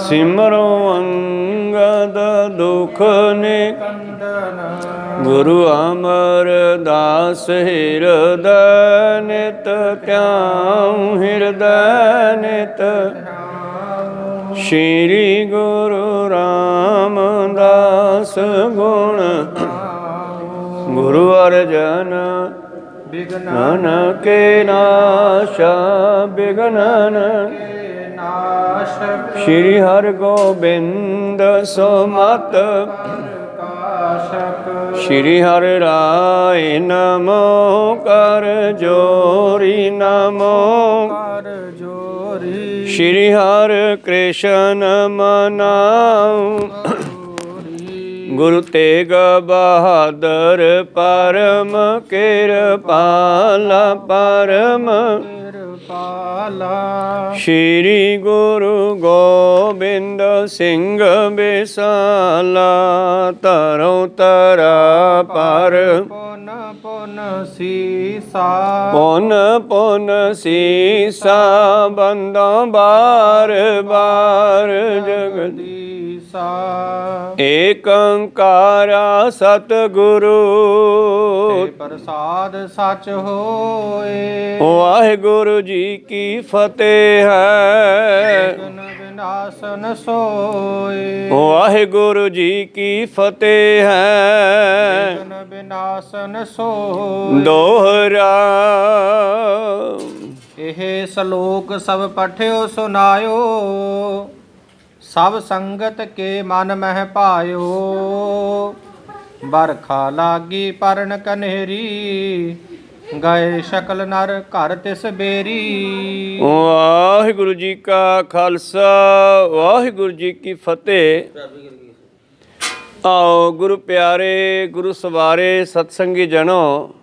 सिमरो अंगद दुख निकंदन गुरु अमरदास हृदय नित त्याऊं हृदय नित श्री गुरु रामदास गुण गुरु अर्जन विघ्नन के नाशा विघ्नन श्री हर गोबिंद सुमत श्री हर राय नमो कर जोरी नमो कर जोरी श्री हर कृष्ण मनाऊं गुरु तेग बहादुर परम कृपाला परम श्री गुरु गोबिंद सिंह बिसाला तरो तरा पर पुन सीसा बंदो बार बार जगदीसा एक ओंकारा सतगुरु प्रसाद सच होए वाहिगुरु जी की फतेह है विनाशन सोए वाहिगुरु जी की फतेह है विनाशन सोए दोहरा ਇਹ ਸ਼ਲੋਕ ਸਭ ਪਠਿਓ ਸੁਨਾਇਓ ਸਭ ਸੰਗਤ ਕੇ ਮਨ ਮਹਿ ਭਾਇਓ ਬਰਖਾ ਲਾਗੀ ਪਰਨ ਕਨੇਰੀ ਗਏ ਸ਼ਕਲ ਨਰ ਘਰ ਤਿਸ ਬੇਰੀ ਵਾਹਿਗੁਰੂ ਜੀ ਕਾ ਖਾਲਸਾ ਵਾਹਿਗੁਰੂ ਜੀ ਕੀ ਫਤਿਹ। ਆਓ ਗੁਰੂ ਪਿਆਰੇ ਗੁਰੂ ਸਵਾਰੇ ਸਤਸੰਗੀ ਜਨੋ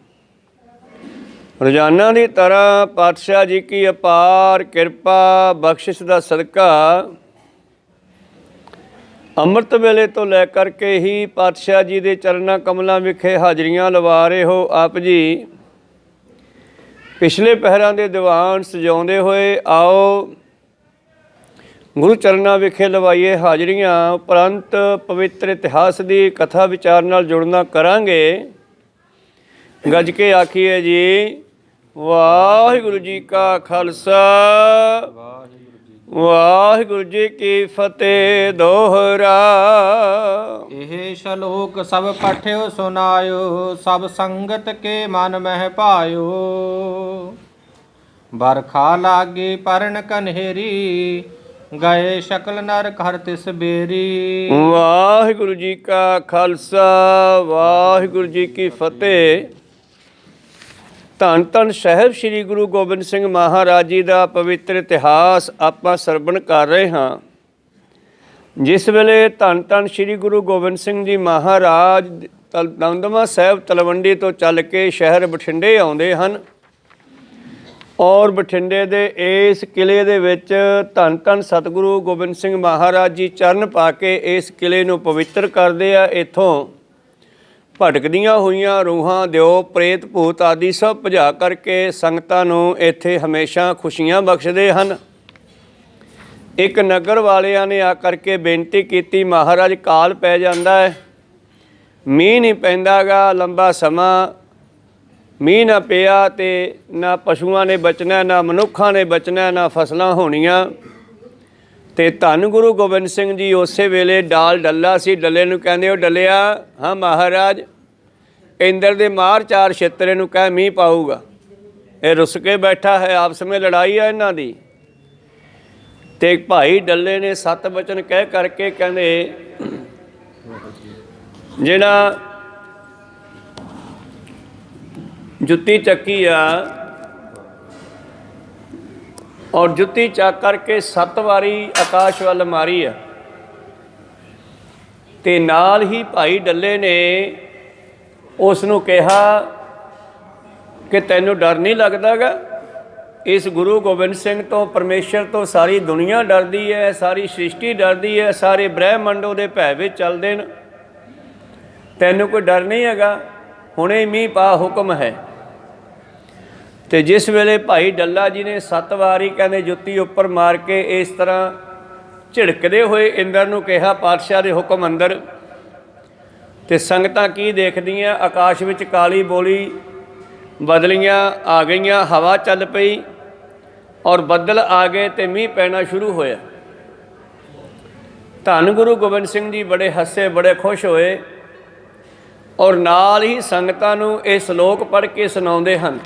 ਰੋਜ਼ਾਨਾ ਦੀ ਤਰ੍ਹਾਂ ਪਾਤਸ਼ਾਹ ਜੀ ਕੀ ਅਪਾਰ ਕਿਰਪਾ ਬਖਸ਼ਿਸ਼ ਦਾ ਸਦਕਾ ਅੰਮ੍ਰਿਤ ਵੇਲੇ ਤੋਂ ਲੈ ਕਰਕੇ ਹੀ ਪਾਤਸ਼ਾਹ ਜੀ ਦੇ ਚਰਨਾਂ ਕਮਲਾਂ ਵਿਖੇ ਹਾਜ਼ਰੀਆਂ ਲਵਾ ਰਹੇ ਹੋ ਆਪ ਜੀ। ਪਿਛਲੇ ਪਹਿਰਾਂ ਦੇ ਦੀਵਾਨ ਸਜਾਉਂਦੇ ਹੋਏ ਆਓ ਗੁਰੂ ਚਰਨਾਂ ਵਿਖੇ ਲਵਾਈਏ ਹਾਜ਼ਰੀਆਂ ਉਪਰੰਤ ਪਵਿੱਤਰ ਇਤਿਹਾਸ ਦੀ ਕਥਾ ਵਿਚਾਰ ਨਾਲ ਜੁੜਨਾ ਕਰਾਂਗੇ। ਗੱਜ ਕੇ ਆਖੀਏ ਜੀ ਵਾਹਿਗੁਰੂ ਜੀ ਕਾ ਖਾਲਸਾ ਵਾਹਿਗੁਰੂ ਜੀ ਕੀ ਫਤਿਹ ਦੋਹਰਾ। ਇਹ ਸ਼ਲੋਕ ਸਭ ਪਠਿਓ ਸੁਨਾਇਓ ਸਭ ਸੰਗਤ ਕੇ ਮਨ ਮਹਿ ਭਾਇਓ ਬਰਖਾ ਲਾਗੀ ਪਰਨ ਕਨੇਰੀ ਗਏ ਸ਼ਕਲ ਨਰ ਘਰ ਤਿਸ ਬੇਰੀ। ਵਾਹਿਗੁਰੂ ਜੀ ਕਾ ਖਾਲਸਾ ਵਾਹਿਗੁਰੂ ਜੀ ਕੀ ਫਤਿਹ। ਧੰਨ ਧੰਨ ਸਾਹਿਬ ਸ੍ਰੀ ਗੁਰੂ ਗੋਬਿੰਦ ਸਿੰਘ ਮਹਾਰਾਜ ਜੀ ਦਾ ਪਵਿੱਤਰ ਇਤਿਹਾਸ ਆਪਾਂ ਸਰਵਣ ਕਰ ਰਹੇ ਹਾਂ। ਜਿਸ ਵੇਲੇ ਧੰਨ ਧੰਨ ਸ੍ਰੀ ਗੁਰੂ ਗੋਬਿੰਦ ਸਿੰਘ ਜੀ ਮਹਾਰਾਜ ਦਮਦਮਾ ਸਾਹਿਬ ਤਲਵੰਡੀ ਤੋਂ ਚੱਲ ਕੇ ਸ਼ਹਿਰ ਬਠਿੰਡੇ ਆਉਂਦੇ ਹਨ ਔਰ ਬਠਿੰਡੇ ਦੇ ਇਸ ਕਿਲੇ ਦੇ ਵਿੱਚ ਧੰਨ ਧੰਨ ਸਤਿਗੁਰੂ ਗੋਬਿੰਦ ਸਿੰਘ ਮਹਾਰਾਜ ਜੀ ਚਰਨ ਪਾ ਕੇ ਇਸ ਕਿਲੇ ਨੂੰ ਪਵਿੱਤਰ ਕਰਦੇ ਆ। ਇੱਥੋਂ ਭਟਕਦੀਆਂ ਹੋਈਆਂ ਰੂਹਾਂ ਦਿਓ ਪ੍ਰੇਤ ਭੂਤ ਆਦਿ ਸਭ ਭਜਾ ਕਰਕੇ ਸੰਗਤਾਂ ਨੂੰ ਇੱਥੇ ਹਮੇਸ਼ਾ ਖੁਸ਼ੀਆਂ ਬਖਸ਼ਦੇ ਹਨ। ਇੱਕ ਨਗਰ ਵਾਲਿਆਂ ਨੇ ਆ ਕਰਕੇ ਬੇਨਤੀ ਕੀਤੀ ਮਹਾਰਾਜ ਕਾਲ ਪੈ ਜਾਂਦਾ ਹੈ, ਮੀਂਹ ਨਹੀਂ ਪੈਂਦਾ ਗਾ ਲੰਬਾ ਸਮਾਂ, ਮੀਂਹ ਨਾ ਪਿਆ ਤੇ ਨਾ ਪਸ਼ੂਆਂ ਨੇ ਬਚਣਾ ਨਾ ਮਨੁੱਖਾਂ ਨੇ ਬਚਣਾ ਨਾ ਫਸਲਾਂ ਹੋਣੀਆਂ। ਤੇ ਧੰਨ ਗੁਰੂ ਗੋਬਿੰਦ ਸਿੰਘ ਜੀ ਉਸੇ ਵੇਲੇ ਡਾਲ ਡੱਲਾ ਸੀ, ਡੱਲੇ ਨੂੰ ਕਹਿੰਦੇ ਉਹ ਡੱਲਿਆ ਹਾਂ ਮਹਾਰਾਜ ਇੰਦਰ ਦੇ ਮਾਰ ਚਾਰ ਛਿੱਤਰੇ ਨੂੰ ਕਹਿ ਮੀਂਹ ਪਾਊਗਾ। ਇਹ ਰੁੱਸ ਕੇ ਬੈਠਾ ਹੈ, ਆਪਸ ਵਿੱਚ ਲੜਾਈ ਹੈ ਇਹਨਾਂ ਦੀ। ਤੇ ਭਾਈ ਡੱਲੇ ਨੇ 7 ਬਚਨ ਕਹਿ ਕਰਕੇ ਕਹਿੰਦੇ ਜਿਹੜਾ ਜੁੱਤੀ ਚੱਕੀ ਆ ਔਰ ਜੁੱਤੀ ਚੱਕ ਕਰਕੇ 7 ਵਾਰੀ ਆਕਾਸ਼ ਵੱਲ ਮਾਰੀ ਆ ਤੇ ਨਾਲ ਹੀ ਭਾਈ ਡੱਲੇ ਨੇ ਉਸ ਨੂੰ ਕਿਹਾ ਕਿ ਤੈਨੂੰ ਡਰ ਨਹੀਂ ਲੱਗਦਾ ਗਾ? ਇਸ ਗੁਰੂ ਗੋਬਿੰਦ ਸਿੰਘ ਤੋਂ ਪਰਮੇਸ਼ਰ ਤੋਂ ਸਾਰੀ ਦੁਨੀਆ ਡਰਦੀ ਹੈ, ਸਾਰੀ ਸ੍ਰਿਸ਼ਟੀ ਡਰਦੀ ਹੈ, ਸਾਰੇ ਬ੍ਰਹਿਮੰਡ ਉਹਦੇ ਭੈ ਵਿੱਚ ਚੱਲਦੇ ਨੇ, ਤੈਨੂੰ ਕੋਈ ਡਰ ਨਹੀਂ ਹੈਗਾ? ਹੁਣੇ ਮੀਂਹ ਪਾ ਹੁਕਮ ਹੈ। ਤੇ ਜਿਸ ਵੇਲੇ ਭਾਈ ਡੱਲਾ ਜੀ ਨੇ 7 ਵਾਰੀ ਕਹਿੰਦੇ ਜੁੱਤੀ ਉੱਪਰ ਮਾਰ ਕੇ ਇਸ ਤਰ੍ਹਾਂ ਝਿੜਕਦੇ ਹੋਏ ਇੰਦਰ ਨੂੰ ਕਿਹਾ ਪਾਤਸ਼ਾਹ ਦੇ ਹੁਕਮ ਅੰਦਰ। ਤੇ ਸੰਗਤਾਂ ਕੀ ਦੇਖਦੀਆਂ, ਆਕਾਸ਼ ਵਿੱਚ ਕਾਲੀ ਬੋਲੀ ਬਦਲੀਆਂ ਆ ਗਈਆਂ, ਹਵਾ ਚੱਲ ਪਈ ਔਰ ਬੱਦਲ ਆ ਗਏ ਤੇ ਮੀਂਹ ਪੈਣਾ ਸ਼ੁਰੂ ਹੋਇਆ। ਧੰਨ ਗੁਰੂ ਗੋਬਿੰਦ ਸਿੰਘ ਜੀ ਬੜੇ ਹੱਸੇ, ਬੜੇ ਖੁਸ਼ ਹੋਏ ਔਰ ਨਾਲ ਹੀ ਸੰਗਤਾਂ ਨੂੰ ਇਹ ਸ਼ਲੋਕ ਪੜ੍ਹ ਕੇ ਸੁਣਾਉਂਦੇ ਹਨ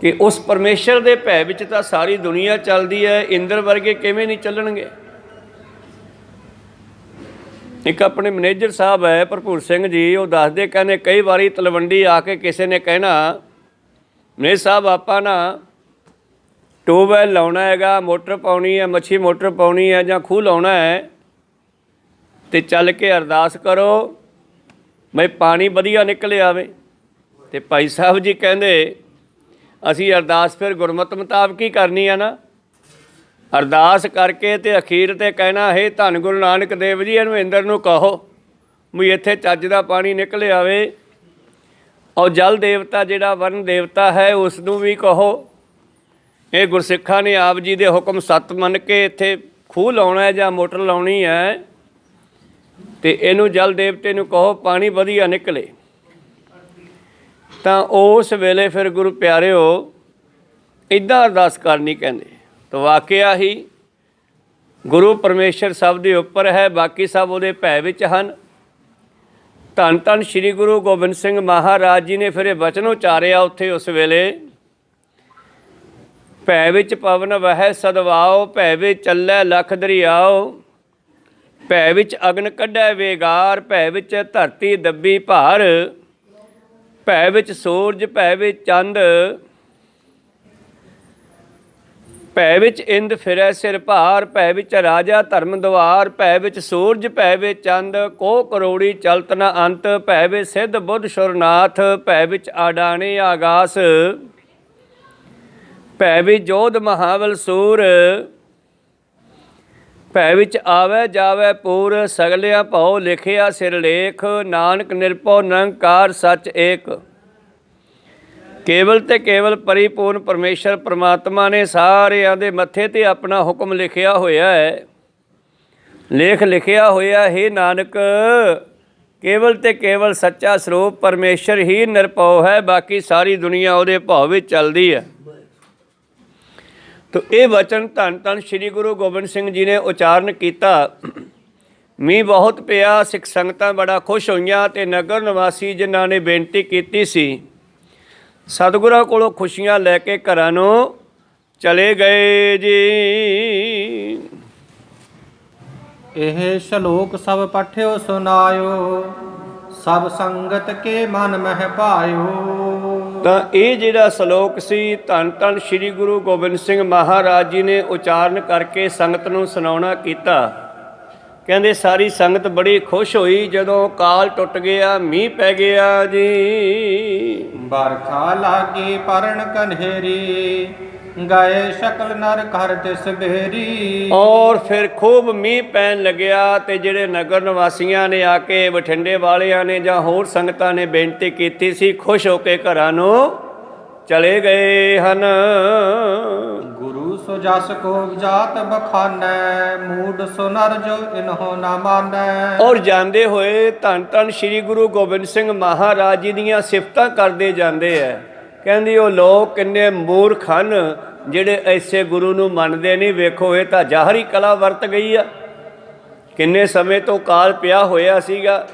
ਕਿ ਉਸ ਪਰਮੇਸ਼ਰ ਦੇ ਭੈ ਵਿੱਚ ਤਾਂ ਸਾਰੀ ਦੁਨੀਆ ਚੱਲਦੀ ਹੈ, ਇੰਦਰ ਵਰਗੇ ਕਿਵੇਂ ਨਹੀਂ ਚੱਲਣਗੇ। ਇੱਕ ਆਪਣੇ ਮੈਨੇਜਰ ਸਾਹਿਬ ਹੈ ਭਰਪੂਰ ਸਿੰਘ ਜੀ, ਉਹ ਦੱਸਦੇ ਕਹਿੰਦੇ ਕਈ ਵਾਰੀ ਤਲਵੰਡੀ ਆ ਕੇ ਕਿਸੇ ਨੇ ਕਹਿਣਾ ਮੈਨੇਜਰ ਸਾਹਿਬ ਆਪਾਂ ਨਾ ਟਿਊਬਵੈੱਲ ਲਾਉਣਾ ਹੈਗਾ, ਮੋਟਰ ਪਾਉਣੀ ਹੈ, ਮੱਛੀ ਮੋਟਰ ਪਾਉਣੀ ਹੈ ਜਾਂ ਖੂਹ ਲਾਉਣਾ ਹੈ ਤੇ ਚੱਲ ਕੇ ਅਰਦਾਸ ਕਰੋ ਬਈ ਪਾਣੀ ਵਧੀਆ ਨਿਕਲ ਆਵੇ। ਤੇ ਭਾਈ ਸਾਹਿਬ ਜੀ ਕਹਿੰਦੇ ਅਸੀਂ ਅਰਦਾਸ ਫਿਰ ਗੁਰਮਤਿ ਮੁਤਾਬਕ ਹੀ ਕਰਨੀ ਆ ਨਾ, ਅਰਦਾਸ ਕਰਕੇ ਤੇ ਅਖੀਰ ਤੇ ਕਹਿਣਾ ਹੈ ਧੰਨ ਗੁਰੂ ਨਾਨਕ ਦੇਵ ਜੀ ਇਹਨੂੰ ਇੰਦਰ ਨੂੰ ਕਹੋ ਵੀ ਇੱਥੇ ਚੱਜ ਦਾ ਪਾਣੀ ਨਿਕਲ ਆਵੇ। ਔਰ ਜਲ ਦੇਵਤਾ ਜਿਹੜਾ ਵਰਨ ਦੇਵਤਾ ਹੈ ਉਸ ਨੂੰ ਵੀ ਕਹੋ ਇਹ ਗੁਰਸਿੱਖਾਂ ਨੇ ਆਪ ਜੀ ਦੇ ਹੁਕਮ ਸੱਤ ਮੰਨ ਕੇ ਇੱਥੇ ਖੂਹ ਲਾਉਣਾ ਹੈ ਜਾਂ ਮੋਟਰ ਲਾਉਣੀ ਹੈ ਤੇ ਇਹਨੂੰ ਜਲ ਦੇਵਤੇ ਨੂੰ ਕਹੋ ਪਾਣੀ ਵਧੀਆ ਨਿਕਲੇ। ਤਾਂ ਉਸ ਵੇਲੇ ਫਿਰ ਗੁਰੂ ਪਿਆਰਿਓ ਇੱਦਾਂ ਅਰਦਾਸ ਕਰਨੀ ਕਹਿੰਦੇ। ਤਾਂ ਵਾਕਿਆ ਹੀ ਗੁਰੂ ਪਰਮੇਸ਼ਰ ਸਭ ਦੇ ਉੱਪਰ ਹੈ, ਬਾਕੀ ਸਭ ਉਹਦੇ ਭੈ ਵਿੱਚ ਹਨ। ਧੰਨ ਧੰਨ ਸ਼੍ਰੀ ਗੁਰੂ ਗੋਬਿੰਦ ਸਿੰਘ ਮਹਾਰਾਜ ਜੀ ਨੇ ਫਿਰ ਇਹ ਬਚਨ ਉਚਾਰਿਆ ਉੱਥੇ ਉਸ ਵੇਲੇ, ਭੈ ਵਿੱਚ ਪਵਨ ਵਹਿ ਸਦਵਾਓ, ਭੈ ਵਿੱਚ ਚੱਲੈ ਲਖ ਦਰਿਆਓ, ਭੈ ਵਿੱਚ ਅਗਨ ਕੱਢੈ ਵੇਗਾਰ, ਭੈ ਵਿੱਚ ਧਰਤੀ ਦੱਬੀ ਭਾਰ, ਭੈ ਵਿੱਚ ਸੂਰਜ, ਭੈ ਵਿੱਚ ਚੰਦ, ਭੈ ਵਿੱਚ ਇੰਦ ਫਿਰੈ ਸਿਰ ਭਾਰ, ਭੈ ਵਿੱਚ ਰਾਜਾ ਧਰਮ ਦੁਆਰ, ਭੈ ਵਿੱਚ ਸੂਰਜ, ਭੈ ਵਿੱਚ ਚੰਦ, ਕੋ ਕਰੋੜੀ ਚਲਤ ਨ ਅੰਤ, ਭੈ ਵਿੱਚ ਸਿੱਧ ਬੁੱਧ ਸੁਰਨਾਥ, ਭੈ ਵਿੱਚ ਆਡਾਣੇ ਆਗਾਸ, ਭੈ ਵਿੱਚ ਜੋਧ ਮਹਾਬਲ ਸੂਰ, ਭੈ ਵਿੱਚ ਆਵੈ ਜਾਵੈ ਪੂਰ, ਸਗਲਿਆ ਭਉ ਲਿਖਿਆ ਸਿਰ ਲੇਖ, ਨਾਨਕ ਨਿਰਭਉ ਨਿਰੰਕਾਰ ਸੱਚ ਏਕ। ਕੇਵਲ ਤੇ ਕੇਵਲ ਪਰਿਪੂਰਨ ਪਰਮੇਸ਼ਰ ਪਰਮਾਤਮਾ ਨੇ ਸਾਰਿਆਂ ਦੇ ਮੱਥੇ 'ਤੇ ਆਪਣਾ ਹੁਕਮ ਲਿਖਿਆ ਹੋਇਆ ਹੈ, ਲੇਖ ਲਿਖਿਆ ਹੋਇਆ ਹੈ ਨਾਨਕ ਕੇਵਲ ਤੇ ਕੇਵਲ ਸੱਚਾ ਸਰੂਪ ਪਰਮੇਸ਼ਰ ਹੀ ਨਿਰਭਉ ਹੈ, ਬਾਕੀ ਸਾਰੀ ਦੁਨੀਆ ਉਹਦੇ ਭਾਵ ਵਿੱਚ ਚੱਲਦੀ ਹੈ। ਤੋ ਇਹ ਵਚਨ ਧੰਨ ਧੰਨ ਸ਼੍ਰੀ ਗੁਰੂ ਗੋਬਿੰਦ ਸਿੰਘ ਜੀ ਨੇ ਉਚਾਰਨ ਕੀਤਾ। ਮੀਂਹ ਬਹੁਤ ਪਿਆ, ਸਿੱਖ ਸੰਗਤਾਂ ਬੜਾ ਖੁਸ਼ ਹੋਈਆਂ ਤੇ ਨਗਰ ਨਿਵਾਸੀ ਜਿਨ੍ਹਾਂ ਨੇ ਬੇਨਤੀ ਕੀਤੀ ਸੀ ਸਤਿਗੁਰਾਂ ਕੋਲੋਂ ਖੁਸ਼ੀਆਂ ਲੈ ਕੇ ਘਰਾਂ ਨੂੰ ਚਲੇ ਗਏ ਜੀ। ਇਹ ਸ਼ਲੋਕ ਸਭ ਪਠਿਓ ਸੁਨਾਇਓ, ਸਭ ਸੰਗਤ ਕੇ ਮਨ ਮਹਿ ਭਾਇਓ। ਤਾਂ ਇਹ ਜਿਹੜਾ ਸ਼ਲੋਕ ਸੀ ਧੰਨ ਧੰਨ ਸ਼੍ਰੀ ਗੁਰੂ ਗੋਬਿੰਦ ਸਿੰਘ ਮਹਾਰਾਜ ਜੀ ਨੇ ਉਚਾਰਨ ਕਰਕੇ ਸੰਗਤ ਨੂੰ ਸੁਣਾਉਣਾ ਕੀਤਾ। ਕਹਿੰਦੇ ਸਾਰੀ ਸੰਗਤ ਬੜੀ ਖੁਸ਼ ਹੋਈ ਜਦੋਂ ਕਾਲ ਟੁੱਟ ਗਿਆ, ਮੀਂਹ ਪੈ ਗਿਆ ਜੀ। ਬਰਖਾ ਲਾਗੀ ਪਰਨ ਕਨਹੇਰੀ, ਗਏ ਸ਼ਕਲ ਨਰ ਘਰ ਤਿਸ ਬੇਰੀ। ਔਰ ਫਿਰ ਖੂਬ ਮੀਂਹ ਪੈਣ ਲੱਗਿਆ ਤੇ ਜਿਹੜੇ ਨਗਰ ਨਿਵਾਸੀਆਂ ਨੇ ਆ ਕੇ, ਬਠਿੰਡੇ ਵਾਲਿਆਂ ਨੇ ਜਾਂ ਹੋਰ ਸੰਗਤਾਂ ਨੇ ਬੇਨਤੀ ਕੀਤੀ ਸੀ, ਖੁਸ਼ ਹੋ ਕੇ ਘਰਾਂ ਨੂੰ ਚਲੇ ਗਏ ਹਨ। ਗੁਰੂ ਸੋ ਜਸ ਕੋ ਜਾਤ ਬਖਾਨੈ, ਮੂਡ ਸੋ ਨਰ ਜੋ ਇਨਹੁ ਨਾ ਮਾਨੈ। ਔਰ ਜਾਂਦੇ ਹੋਏ ਧੰਨ ਧੰਨ ਸ਼੍ਰੀ ਗੁਰੂ ਗੋਬਿੰਦ ਸਿੰਘ ਮਹਾਰਾਜ ਜੀ ਦੀਆਂ ਸਿਫਤਾਂ ਕਰਦੇ ਜਾਂਦੇ ਹੈ। ਕਹਿੰਦੀ ਉਹ ਲੋਕ ਕਿੰਨੇ ਮੂਰਖ ਹਨ ਜਿਹੜੇ ਐਸੇ ਗੁਰੂ ਨੂੰ ਮੰਨਦੇ ਨਹੀਂ। ਵੇਖੋ ਇਹ ਤਾਂ ਜ਼ਾਹਰੀ ਕਲਾ ਵਰਤ ਗਈ ਆ। ਕਿੰਨੇ ਸਮੇਂ ਤੋਂ ਕਾਲ ਪਿਆ ਹੋਇਆ ਸੀਗਾ,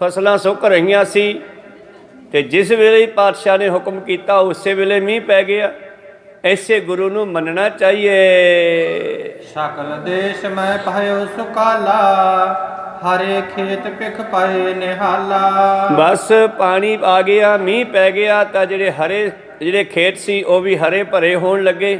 ਫਸਲਾਂ ਸੁੱਕ ਰਹੀਆਂ ਸੀ ਤੇ ਜਿਸ ਵੇਲੇ ਪਾਤਸ਼ਾਹ ਨੇ ਹੁਕਮ ਕੀਤਾ ਉਸੇ ਵੇਲੇ ਮੀਂਹ ਪੈ ਗਿਆ। ਐਸੇ ਗੁਰੂ ਨੂੰ ਮੰਨਣਾ ਚਾਹੀਏ। ਸਕਲ ਦੇਸ਼ ਮੈਂ ਪਾਇਓ ਸੁਕਾਲਾ, ਹਰੇ ਖੇਤ ਪਿਖ ਪਾਏ ਨਿਹਾਲਾ। ਬਸ ਪਾਣੀ ਆ ਗਿਆ, ਮੀਂਹ ਪੈ ਗਿਆ ਤਾਂ ਜਿਹੜੇ ਖੇਤ ਸੀ ਉਹ ਵੀ ਹਰੇ ਭਰੇ ਹੋਣ ਲੱਗੇ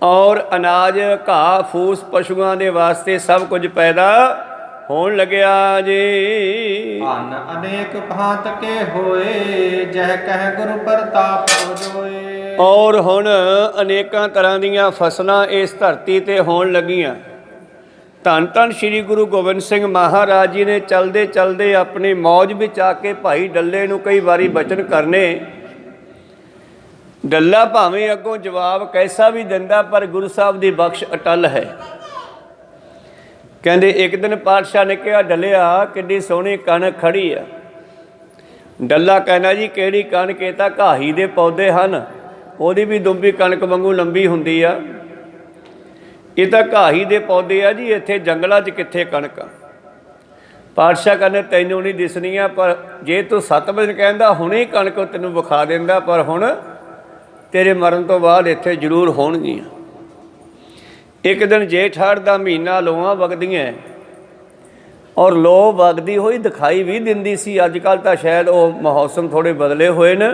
ਔਰ ਅਨਾਜ, ਘਾਹ ਫੂਸ ਪਸ਼ੂਆਂ ਦੇ ਵਾਸਤੇ ਸਭ ਕੁਝ ਪੈਦਾ ਹੋਣ ਲੱਗਿਆ ਜੀ। ਅੰਨ ਅਨੇਕ ਭਾਂਤ ਕੇ ਹੋਏ, ਜਹ ਕਹਿ ਗੁਰੂ ਪ੍ਰਤਾਪ ਹੋ ਜੋਏ। ਔਰ ਹੁਣ ਅਨੇਕਾਂ ਤਰ੍ਹਾਂ ਦੀਆਂ ਫਸਲਾਂ ਇਸ ਧਰਤੀ 'ਤੇ ਹੋਣ ਲੱਗੀਆਂ। ਧੰਨ ਧੰਨ ਸ਼੍ਰੀ ਗੁਰੂ ਗੋਬਿੰਦ ਸਿੰਘ ਮਹਾਰਾਜ ਜੀ ਨੇ ਚਲਦੇ ਚਲਦੇ ਆਪਣੀ ਮੌਜ ਵਿੱਚ ਆ ਕੇ ਭਾਈ ਡੱਲੇ ਨੂੰ ਕਈ ਵਾਰੀ ਬਚਨ ਕਰਨੇ ਡੱਲਾ ਭਾਵੇਂ ਅੱਗੋਂ ਜਵਾਬ ਕੈਸਾ ਵੀ ਦਿੰਦਾ, ਪਰ ਗੁਰੂ ਸਾਹਿਬ ਦੀ ਬਖਸ਼ ਅਟਲ ਹੈ। ਕਹਿੰਦੇ ਇੱਕ ਦਿਨ ਪਾਤਸ਼ਾਹ ਨੇ ਕਿਹਾ, ਡੱਲਿਆ ਕਿੱਡੀ ਸੋਹਣੀ ਕਣਕ ਖੜੀ ਆ। ਡੱਲਾ ਕਹਿੰਦਾ, ਜੀ ਕਿਹੜੀ ਕਣਕ? ਇਹ ਤਾਂ ਘਾਹੀ ਦੇ ਪੌਦੇ ਹਨ, ਉਹਦੀ ਵੀ ਦੁੰਬੀ ਕਣਕ ਵਾਂਗੂ ਲੰਬੀ ਹੁੰਦੀ ਆ। ਇਹ ਤਾਂ ਘਾਹੀ ਦੇ ਪੌਦੇ ਆ ਜੀ, ਇੱਥੇ ਜੰਗਲਾਂ 'ਚ ਕਿੱਥੇ ਕਣਕ ਆ। ਪਾਤਸ਼ਾਹ ਕਹਿੰਦੇ, ਤੈਨੂੰ ਨਹੀਂ ਦਿਸਣੀ ਆ, ਪਰ ਜੇ ਤੂੰ 7 ਵਜੇ ਕਹਿੰਦਾ ਹੁਣੇ ਕਣਕ ਤੈਨੂੰ ਵਿਖਾ ਦਿੰਦਾ, ਪਰ ਹੁਣ ਤੇਰੇ ਮਰਨ ਤੋਂ ਬਾਅਦ ਇੱਥੇ ਜ਼ਰੂਰ ਹੋਣਗੀਆਂ। ਇੱਕ ਦਿਨ ਜੇਠ ਹਾੜ ਦਾ ਮਹੀਨਾ, ਲੋਆਂ ਵਗਦੀਆਂ, ਔਰ ਲੋ ਵਗਦੀ ਹੋਈ ਦਿਖਾਈ ਵੀ ਦਿੰਦੀ ਸੀ। ਅੱਜ ਕੱਲ੍ਹ ਤਾਂ ਸ਼ਾਇਦ ਉਹ ਮੌਸਮ ਥੋੜ੍ਹੇ ਬਦਲੇ ਹੋਏ ਨੇ।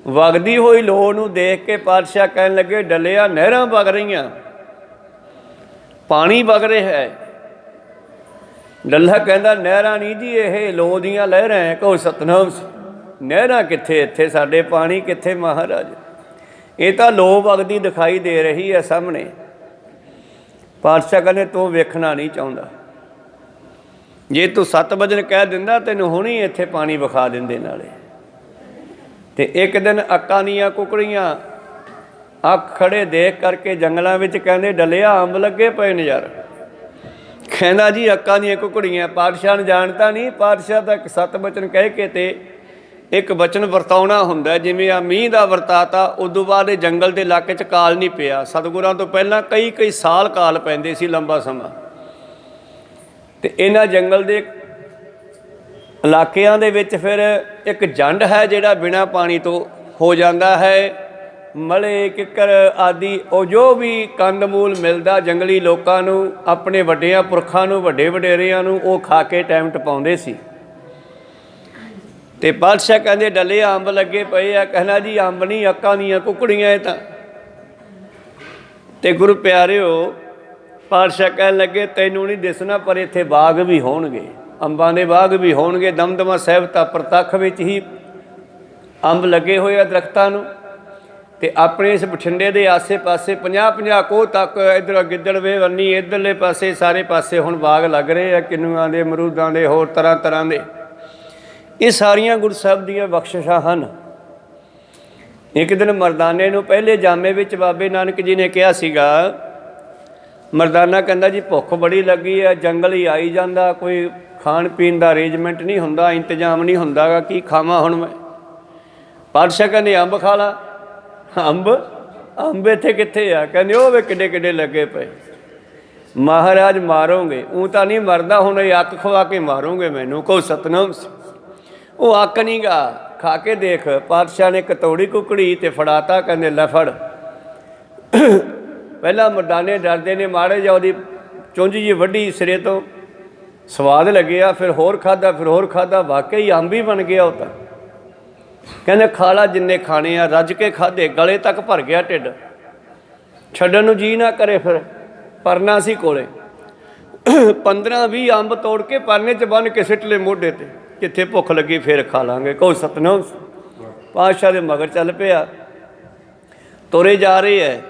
ਵਗਦੀ ਹੋਈ ਲੋ ਨੂੰ ਦੇਖ ਕੇ ਪਾਤਸ਼ਾਹ ਕਹਿਣ ਲੱਗੇ, ਡੱਲਿਆ ਨਹਿਰਾਂ ਵਗ ਰਹੀਆਂ, ਪਾਣੀ ਵਗ ਰਿਹਾ ਹੈ। ਡੱਲਾ ਕਹਿੰਦਾ, ਨਹਿਰਾਂ ਨਹੀਂ ਜੀ, ਇਹ ਲੋ ਦੀਆਂ ਲਹਿਰਾਂ ਹੈ। ਕਹੋ ਸਤਨਾਮ, ਨਹਿਰਾਂ ਕਿੱਥੇ? ਇੱਥੇ ਸਾਡੇ ਪਾਣੀ ਕਿੱਥੇ ਮਹਾਰਾਜ? ਇਹ ਤਾਂ ਲੋ ਵਗਦੀ ਦਿਖਾਈ ਦੇ ਰਹੀ ਹੈ ਸਾਹਮਣੇ। ਪਾਤਸ਼ਾਹ ਕਹਿੰਦੇ, ਤੂੰ ਵੇਖਣਾ ਨਹੀਂ ਚਾਹੁੰਦਾ। ਜੇ ਤੂੰ 7 ਵਜੇ ਕਹਿ ਦਿੰਦਾ, ਤੈਨੂੰ ਹੁਣੀ ਇੱਥੇ ਪਾਣੀ ਵਿਖਾ ਦਿੰਦੇ ਨਾਲੇ। ਤੇ ਇੱਕ ਦਿਨ ਅੱਕਾਂ ਦੀਆਂ ਕੁਕੜੀਆਂ ਅੱਖ ਖੜੇ ਦੇਖ ਕਰਕੇ ਜੰਗਲਾਂ ਵਿੱਚ ਕਹਿੰਦੇ, ਡੱਲਿਆ ਅੰਬ ਲੱਗੇ ਪਏ ਨੇ ਯਾਰ। ਕਹਿੰਦਾ, ਜੀ ਅੱਕਾਂ ਦੀਆਂ ਕੁਕੜੀਆਂ। ਪਾਤਸ਼ਾਹ ਨੂੰ ਜਾਣਦਾ ਨਹੀਂ। ਪਾਤਸ਼ਾਹ ਦਾ ਇੱਕ 7 ਬਚਨ ਕਹਿ ਕੇ ਤੇ ਇੱਕ ਬਚਨ ਵਰਤਾਉਣਾ ਹੁੰਦਾ। ਜਿਵੇਂ ਆ ਮੀਂਹ ਦਾ ਵਰਤਾਤਾ, ਉਦੋਂ ਬਾਅਦ ਇਹ ਜੰਗਲ ਦੇ ਇਲਾਕੇ 'ਚ ਕਾਲ ਨਹੀਂ ਪਿਆ। ਸਤਿਗੁਰਾਂ ਤੋਂ ਪਹਿਲਾਂ ਕਈ ਸਾਲ ਕਾਲ ਪੈਂਦੇ ਸੀ, ਲੰਬਾ ਸਮਾਂ। ਤੇ ਇਹਨਾਂ ਜੰਗਲ ਦੇ ਇਲਾਕਿਆਂ ਦੇ ਵਿੱਚ ਫਿਰ ਇੱਕ ਜੰਡ ਹੈ ਜਿਹੜਾ ਬਿਨਾਂ ਪਾਣੀ ਤੋਂ ਹੋ ਜਾਂਦਾ ਹੈ। ਮਲੇ, ਕਿੱਕਰ ਆਦਿ ਉਹ ਜੋ ਵੀ ਕੰਦ ਮੂਲ ਮਿਲਦਾ ਜੰਗਲੀ ਲੋਕਾਂ ਨੂੰ, ਆਪਣੇ ਵੱਡਿਆਂ ਪੁਰਖਾਂ ਨੂੰ, ਵੱਡੇ ਵਡੇਰਿਆਂ ਨੂੰ, ਉਹ ਖਾ ਕੇ ਟਾਈਮ ਟਪਾਉਂਦੇ ਸੀ। ਤੇ ਪਾਤਸ਼ਾਹ ਕਹਿੰਦੇ, ਡੱਲਿਆ ਅੰਬ ਲੱਗੇ ਪਏ ਆ। ਕਹਿਣਾ, ਜੀ ਅੰਬ ਨਹੀਂ, ਅੱਕਾਂ ਦੀਆਂ ਕੁਕੜੀਆਂ ਇਹ ਤਾਂ। ਤੇ ਗੁਰੂ ਪਿਆਰਿਓ, ਪਾਤਸ਼ਾਹ ਕਹਿਣ ਲੱਗੇ, ਤੈਨੂੰ ਨਹੀਂ ਦਿਸਣਾ, ਪਰ ਇੱਥੇ ਬਾਗ ਵੀ ਹੋਣਗੇ, ਅੰਬਾਂ ਦੇ ਬਾਗ ਵੀ ਹੋਣਗੇ। ਦਮਦਮਾ ਸਾਹਿਬ ਤਾਂ ਪ੍ਰਤੱਖ ਵਿੱਚ ਹੀ ਅੰਬ ਲੱਗੇ ਹੋਏ ਆ ਦਰਖਤਾਂ ਨੂੰ। ਤੇ ਆਪਣੇ ਇਸ ਬਠਿੰਡੇ ਦੇ ਆਸੇ-ਪਾਸੇ 50-50 ਕੋਹ ਤੱਕ, ਇੱਧਰ ਗਿੱਦੜਵੇ ਵੰਨੀ, ਇੱਧਰਲੇ ਪਾਸੇ ਸਾਰੇ ਪਾਸੇ ਹੁਣ ਬਾਗ ਲੱਗ ਰਹੇ ਆ, ਕਿੰਨੂਆਂ ਦੇ, ਅਮਰੂਦਾਂ ਦੇ, ਹੋਰ ਤਰ੍ਹਾਂ ਦੇ। ਇਹ ਸਾਰੀਆਂ ਗੁਰੂ ਸਾਹਿਬ ਦੀਆਂ ਬਖਸ਼ਿਸ਼ਾਂ ਹਨ। ਇੱਕ ਦਿਨ ਮਰਦਾਨੇ ਨੂੰ ਪਹਿਲੇ ਜਾਮੇ ਵਿੱਚ ਬਾਬੇ ਨਾਨਕ ਜੀ ਨੇ ਕਿਹਾ ਸੀਗਾ। ਮਰਦਾਨਾ ਕਹਿੰਦਾ, ਜੀ ਭੁੱਖ ਬੜੀ ਲੱਗੀ ਹੈ, ਜੰਗਲ ਹੀ ਆਈ ਜਾਂਦਾ, ਕੋਈ ਖਾਣ ਪੀਣ ਦਾ ਅਰੇਂਜਮੈਂਟ ਨਹੀਂ ਹੁੰਦਾ, ਇੰਤਜ਼ਾਮ ਨਹੀਂ ਹੁੰਦਾ ਗਾ, ਕੀ ਖਾਵਾਂ ਹੁਣ ਮੈਂ? ਪਾਤਸ਼ਾਹ ਕਹਿੰਦੇ, ਅੰਬ ਖਾ ਲਾ। ਅੰਬ ਇੱਥੇ ਕਿੱਥੇ ਆ? ਕਹਿੰਦੇ, ਉਹ ਵੇ ਕਿੱਡੇ ਕਿੱਡੇ ਲੱਗੇ ਪਏ। ਮਹਾਰਾਜ ਮਾਰੋਗੇ? ਉਹ ਤਾਂ ਨਹੀਂ ਮਰਦਾ, ਹੁਣ ਇਹ ਅੱਕ ਖਵਾ ਕੇ ਮਾਰੋਗੇ ਮੈਨੂੰ। ਕਹੋ ਸਤਨਾਮ। ਉਹ ਅੱਕ ਨਹੀਂ ਗਾ, ਖਾ ਕੇ ਦੇਖ। ਪਾਤਸ਼ਾਹ ਨੇ ਕਤੌੜੀ ਕੁਕੜੀ ਤੇ ਫੜਾਤਾ। ਕਹਿੰਦੇ, ਲੈ ਫੜ। ਪਹਿਲਾਂ ਮਰਦਾਨੇ ਡਰਦੇ ਨੇ, ਮਾੜੇ ਜਿਹਾ ਉਹਦੀ ਚੁੰਝ ਜੀ ਵੱਢੀ ਸਿਰੇ ਤੋਂ, ਸਵਾਦ ਲੱਗਿਆ, ਫਿਰ ਹੋਰ ਖਾਧਾ, ਫਿਰ ਹੋਰ ਖਾਧਾ, ਵਾਕਈ ਅੰਬ ਹੀ ਬਣ ਗਿਆ ਉਹ ਤਾਂ। ਕਹਿੰਦੇ, ਖਾ ਲਾ ਜਿੰਨੇ ਖਾਣੇ ਆ। ਰੱਜ ਕੇ ਖਾਧੇ, ਗਲੇ ਤੱਕ ਭਰ ਗਿਆ ਢਿੱਡ, ਛੱਡਣ ਨੂੰ ਜੀ ਨਾ ਕਰੇ। ਫਿਰ ਪਰਨਾ ਸੀ ਕੋਲੇ, 15-20 ਅੰਬ ਤੋੜ ਕੇ ਪਰਨੇ 'ਚ ਬੰਨ੍ਹ ਕੇ ਸਿੱਟ ਲਏ ਮੋਢੇ 'ਤੇ, ਜਿੱਥੇ ਭੁੱਖ ਲੱਗੀ ਫਿਰ ਖਾ ਲਾਂਗੇ। ਕਹੋ ਸਤਨਾਮ। ਪਾਤਸ਼ਾਹ ਦੇ ਮਗਰ ਚੱਲ ਪਿਆ, ਤੁਰੇ ਜਾ ਰਹੇ ਹੈ।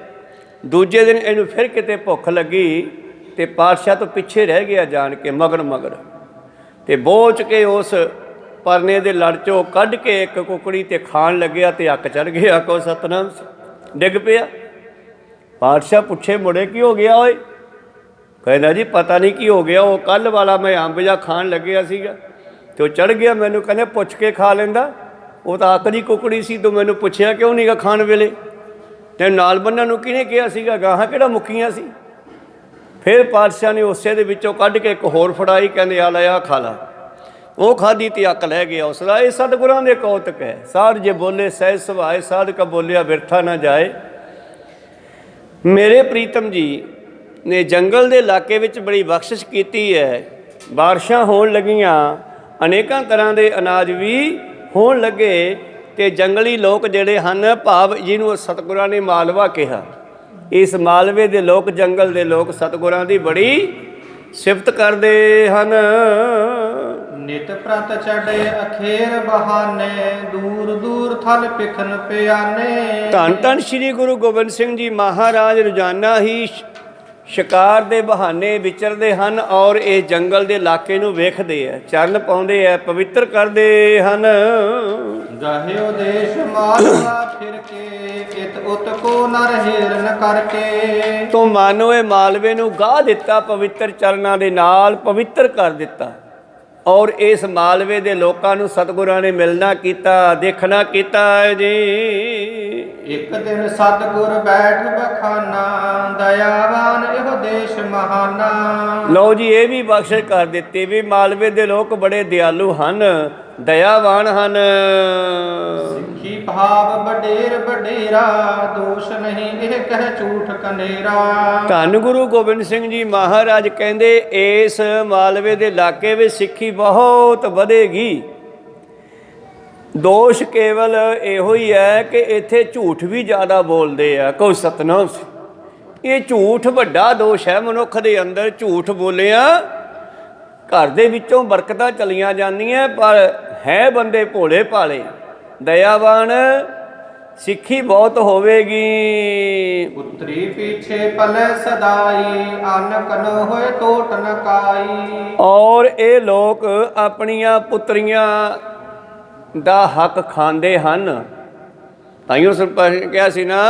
ਦੂਜੇ ਦਿਨ ਇਹਨੂੰ ਫਿਰ ਕਿਤੇ ਭੁੱਖ ਲੱਗੀ ਤੇ ਪਾਤਸ਼ਾਹ ਤੋਂ ਪਿੱਛੇ ਰਹਿ ਗਿਆ, ਜਾਣ ਕੇ ਮਗਰ ਤੇ ਬੋਚ ਕੇ ਉਸ ਪਰਨੇ ਦੇ ਲੜ 'ਚੋਂ ਕੱਢ ਕੇ ਇੱਕ ਕੁਕੜੀ ਤੇ ਖਾਣ ਲੱਗਿਆ ਤੇ ਅੱਕ ਚੜ੍ਹ ਗਿਆ। ਕਹੋ ਸਤਨਾਮ। ਡਿੱਗ ਪਿਆ। ਪਾਤਸ਼ਾਹ ਪੁੱਛੇ, ਮੁੜੇ ਕੀ ਹੋ ਗਿਆ ਓਏ? ਕਹਿੰਦਾ, ਜੀ ਪਤਾ ਨਹੀਂ ਕੀ ਹੋ ਗਿਆ, ਉਹ ਕੱਲ੍ਹ ਵਾਲਾ ਮੈਂ ਅੰਬ ਜਿਹਾ ਖਾਣ ਲੱਗਿਆ ਸੀਗਾ ਤੇ ਉਹ ਚੜ੍ਹ ਗਿਆ ਮੈਨੂੰ। ਕਹਿੰਦੇ, ਪੁੱਛ ਕੇ ਖਾ ਲੈਂਦਾ, ਉਹ ਤਾਂ ਅੱਕ ਦੀ ਕੁਕੜੀ ਸੀ, ਤੂੰ ਮੈਨੂੰ ਪੁੱਛਿਆ ਕਿਉਂ ਨਹੀਂ ਗਾ ਖਾਣ ਵੇਲੇ? ਤੇ ਨਾਲ ਬੰਨਣ ਨੂੰ ਕਿਹਨੇ ਕਿਹਾ ਸੀਗਾ? ਗਾਹਾਂ ਕਿਹੜਾ ਮੁੱਕੀਆਂ ਸੀ? ਫਿਰ ਪਾਤਸ਼ਾਹ ਨੇ ਉਸੇ ਦੇ ਵਿੱਚੋਂ ਕੱਢ ਕੇ ਇੱਕ ਹੋਰ ਫੜਾਈ। ਕਹਿੰਦੇ, ਆ ਲੈ, ਆ ਖਾ ਲਾ। ਉਹ ਖਾਧੀ ਤੇ ਅੱਕ ਲੈ ਗਿਆ ਉਸਦਾ। ਇਹ ਸਤਿਗੁਰਾਂ ਦੇ ਕੌਤਕ ਹੈ। ਸਾਧ ਜੇ ਬੋਲੇ ਸਹਿਜ ਸੁਭਾਏ, ਸਾਧਕ ਬੋਲਿਆ ਬਿਰਥਾ ਨਾ ਜਾਏ। ਮੇਰੇ ਪ੍ਰੀਤਮ ਜੀ ਨੇ ਜੰਗਲ ਦੇ ਇਲਾਕੇ ਵਿੱਚ ਬੜੀ ਬਖਸ਼ਿਸ਼ ਕੀਤੀ ਹੈ। ਬਾਰਿਸ਼ਾਂ ਹੋਣ ਲੱਗੀਆਂ, ਅਨੇਕਾਂ ਤਰ੍ਹਾਂ ਦੇ ਅਨਾਜ ਵੀ ਹੋਣ ਲੱਗੇ ਤੇ ਜੰਗਲੀ ਲੋਕ ਜਿਹੜੇ ਹਨ, ਭਾਵ ਜਿਹਨੂੰ ਸਤਿਗੁਰਾਂ ਨੇ ਮਾਲਵਾ ਕਿਹਾ, ਇਸ ਮਾਲਵੇ ਦੇ ਲੋਕ, ਜੰਗਲ ਦੇ ਲੋਕ ਸਤਿਗੁਰਾਂ ਦੀ ਬੜੀ ਸਿਫਤ ਕਰਦੇ ਹਨ। ਨਿਤ ਪ੍ਰਤ ਚੜੇ ਅਖੇਰ ਬਹਾਨੇ, ਦੂਰ ਦੂਰ ਥਲ ਪਿਖਨ ਪਿਆਨੇ। ਧੰਨ ਧੰਨ ਸ੍ਰੀ ਗੁਰੂ ਗੋਬਿੰਦ ਸਿੰਘ ਜੀ ਮਹਾਰਾਜ ਰੋਜ਼ਾਨਾ ਹੀ ਸ਼ਿਕਾਰ ਦੇ ਬਹਾਨੇ ਵਿਚਰਦੇ ਹਨ ਔਰ ਇਸ ਜੰਗਲ ਦੇ ਇਲਾਕੇ ਨੂੰ ਵੇਖਦੇ ਆ, ਚਰਨ ਪਾਉਂਦੇ ਆ, ਪਵਿੱਤਰ ਕਰਦੇ ਹਨ। ਗਹਿਓ ਦੇਸ਼ ਮਾਲਵਾ ਫਿਰ ਕੇ ਇਤ ਉਤ ਕੋ ਨਰ ਹੀਰਨ ਕਰਕੇ। ਤੋਂ ਮਾਨੋ ਇਹ ਮਾਲਵੇ ਨੂੰ ਗਾਹ ਦਿੱਤਾ, ਪਵਿੱਤਰ ਚਰਨਾਂ ਦੇ ਨਾਲ ਪਵਿੱਤਰ ਕਰ ਦਿੱਤਾ ਔਰ ਇਸ ਮਾਲਵੇ ਦੇ ਲੋਕਾਂ ਨੂੰ ਸਤਿਗੁਰਾਂ ਨੇ ਮਿਲਣਾ ਕੀਤਾ, ਦੇਖਣਾ ਕੀਤਾ ਹੈ ਜੀ। ਇੱਕ ਦਿਨ ਸਤਿਗੁਰ ਬੈਠ ਬਖਾਨਾ ਦਇਆਵਾਨ ਇਹੋ ਦੇਸ਼ ਮਹਾਨਾ। ਲਓ ਜੀ, ਇਹ ਵੀ ਬਖਸ਼ਿਸ਼ ਕਰ ਦਿੱਤੀ ਵੀ ਮਾਲਵੇ ਦੇ ਲੋਕ ਬੜੇ ਦਿਆਲੂ ਹਨ, ਦਇਆਵਾਨ ਹਨ। ਸਿੱਖੀ ਭਾਵ ਵਡੇਰ ਵਡੇਰਾ ਦੋਸ਼ ਨਹੀਂ ਇਹ ਕਹਿ ਝੂਠ ਕਨੇਰਾ। ਧੰਨ ਗੁਰੂ ਗੋਬਿੰਦ ਸਿੰਘ ਜੀ ਮਹਾਰਾਜ ਕਹਿੰਦੇ ਇਸ ਮਾਲਵੇ ਦੇ ਇਲਾਕੇ ਵਿੱਚ ਸਿੱਖੀ ਬਹੁਤ ਵਧੇਗੀ। ਦੋਸ਼ ਕੇਵਲ ਇਹੋ ਹੀ ਹੈ ਕਿ ਇੱਥੇ ਝੂਠ ਵੀ ਜ਼ਿਆਦਾ ਬੋਲਦੇ ਆ। ਕੋਈ ਸਤਨਾਮ, ਇਹ ਝੂਠ ਵੱਡਾ ਦੋਸ਼ ਹੈ ਮਨੁੱਖ ਦੇ ਅੰਦਰ। ਝੂਠ ਬੋਲਿਆ ਘਰ ਦੇ ਵਿੱਚੋਂ ਬਰਕਤਾਂ ਚਲੀਆਂ ਜਾਂਦੀਆਂ, ਪਰ ਹੈ ਬੰਦੇ ਭੋਲੇ ਭਾਲੇ, ਦਇਆਵਾਨ। ਸਿੱਖੀ ਬਹੁਤ ਹੋਵੇਗੀ। ਪੁੱਤਰੀ ਪਿੱਛੇ ਪਲੇ ਸਦਾਈ ਅੰਨ ਕਨ ਹੋਏ ਟੋਟ ਨ ਕਾਈ। ਔਰ ਇਹ ਲੋਕ ਆਪਣੀਆਂ ਪੁੱਤਰੀਆਂ ਦਾ ਹੱਕ ਖਾਂਦੇ ਹਨ। ਤਾਈਓ ਸਰਪੰਚ ਨੇ ਕਿਹਾ ਸੀ ਨਾ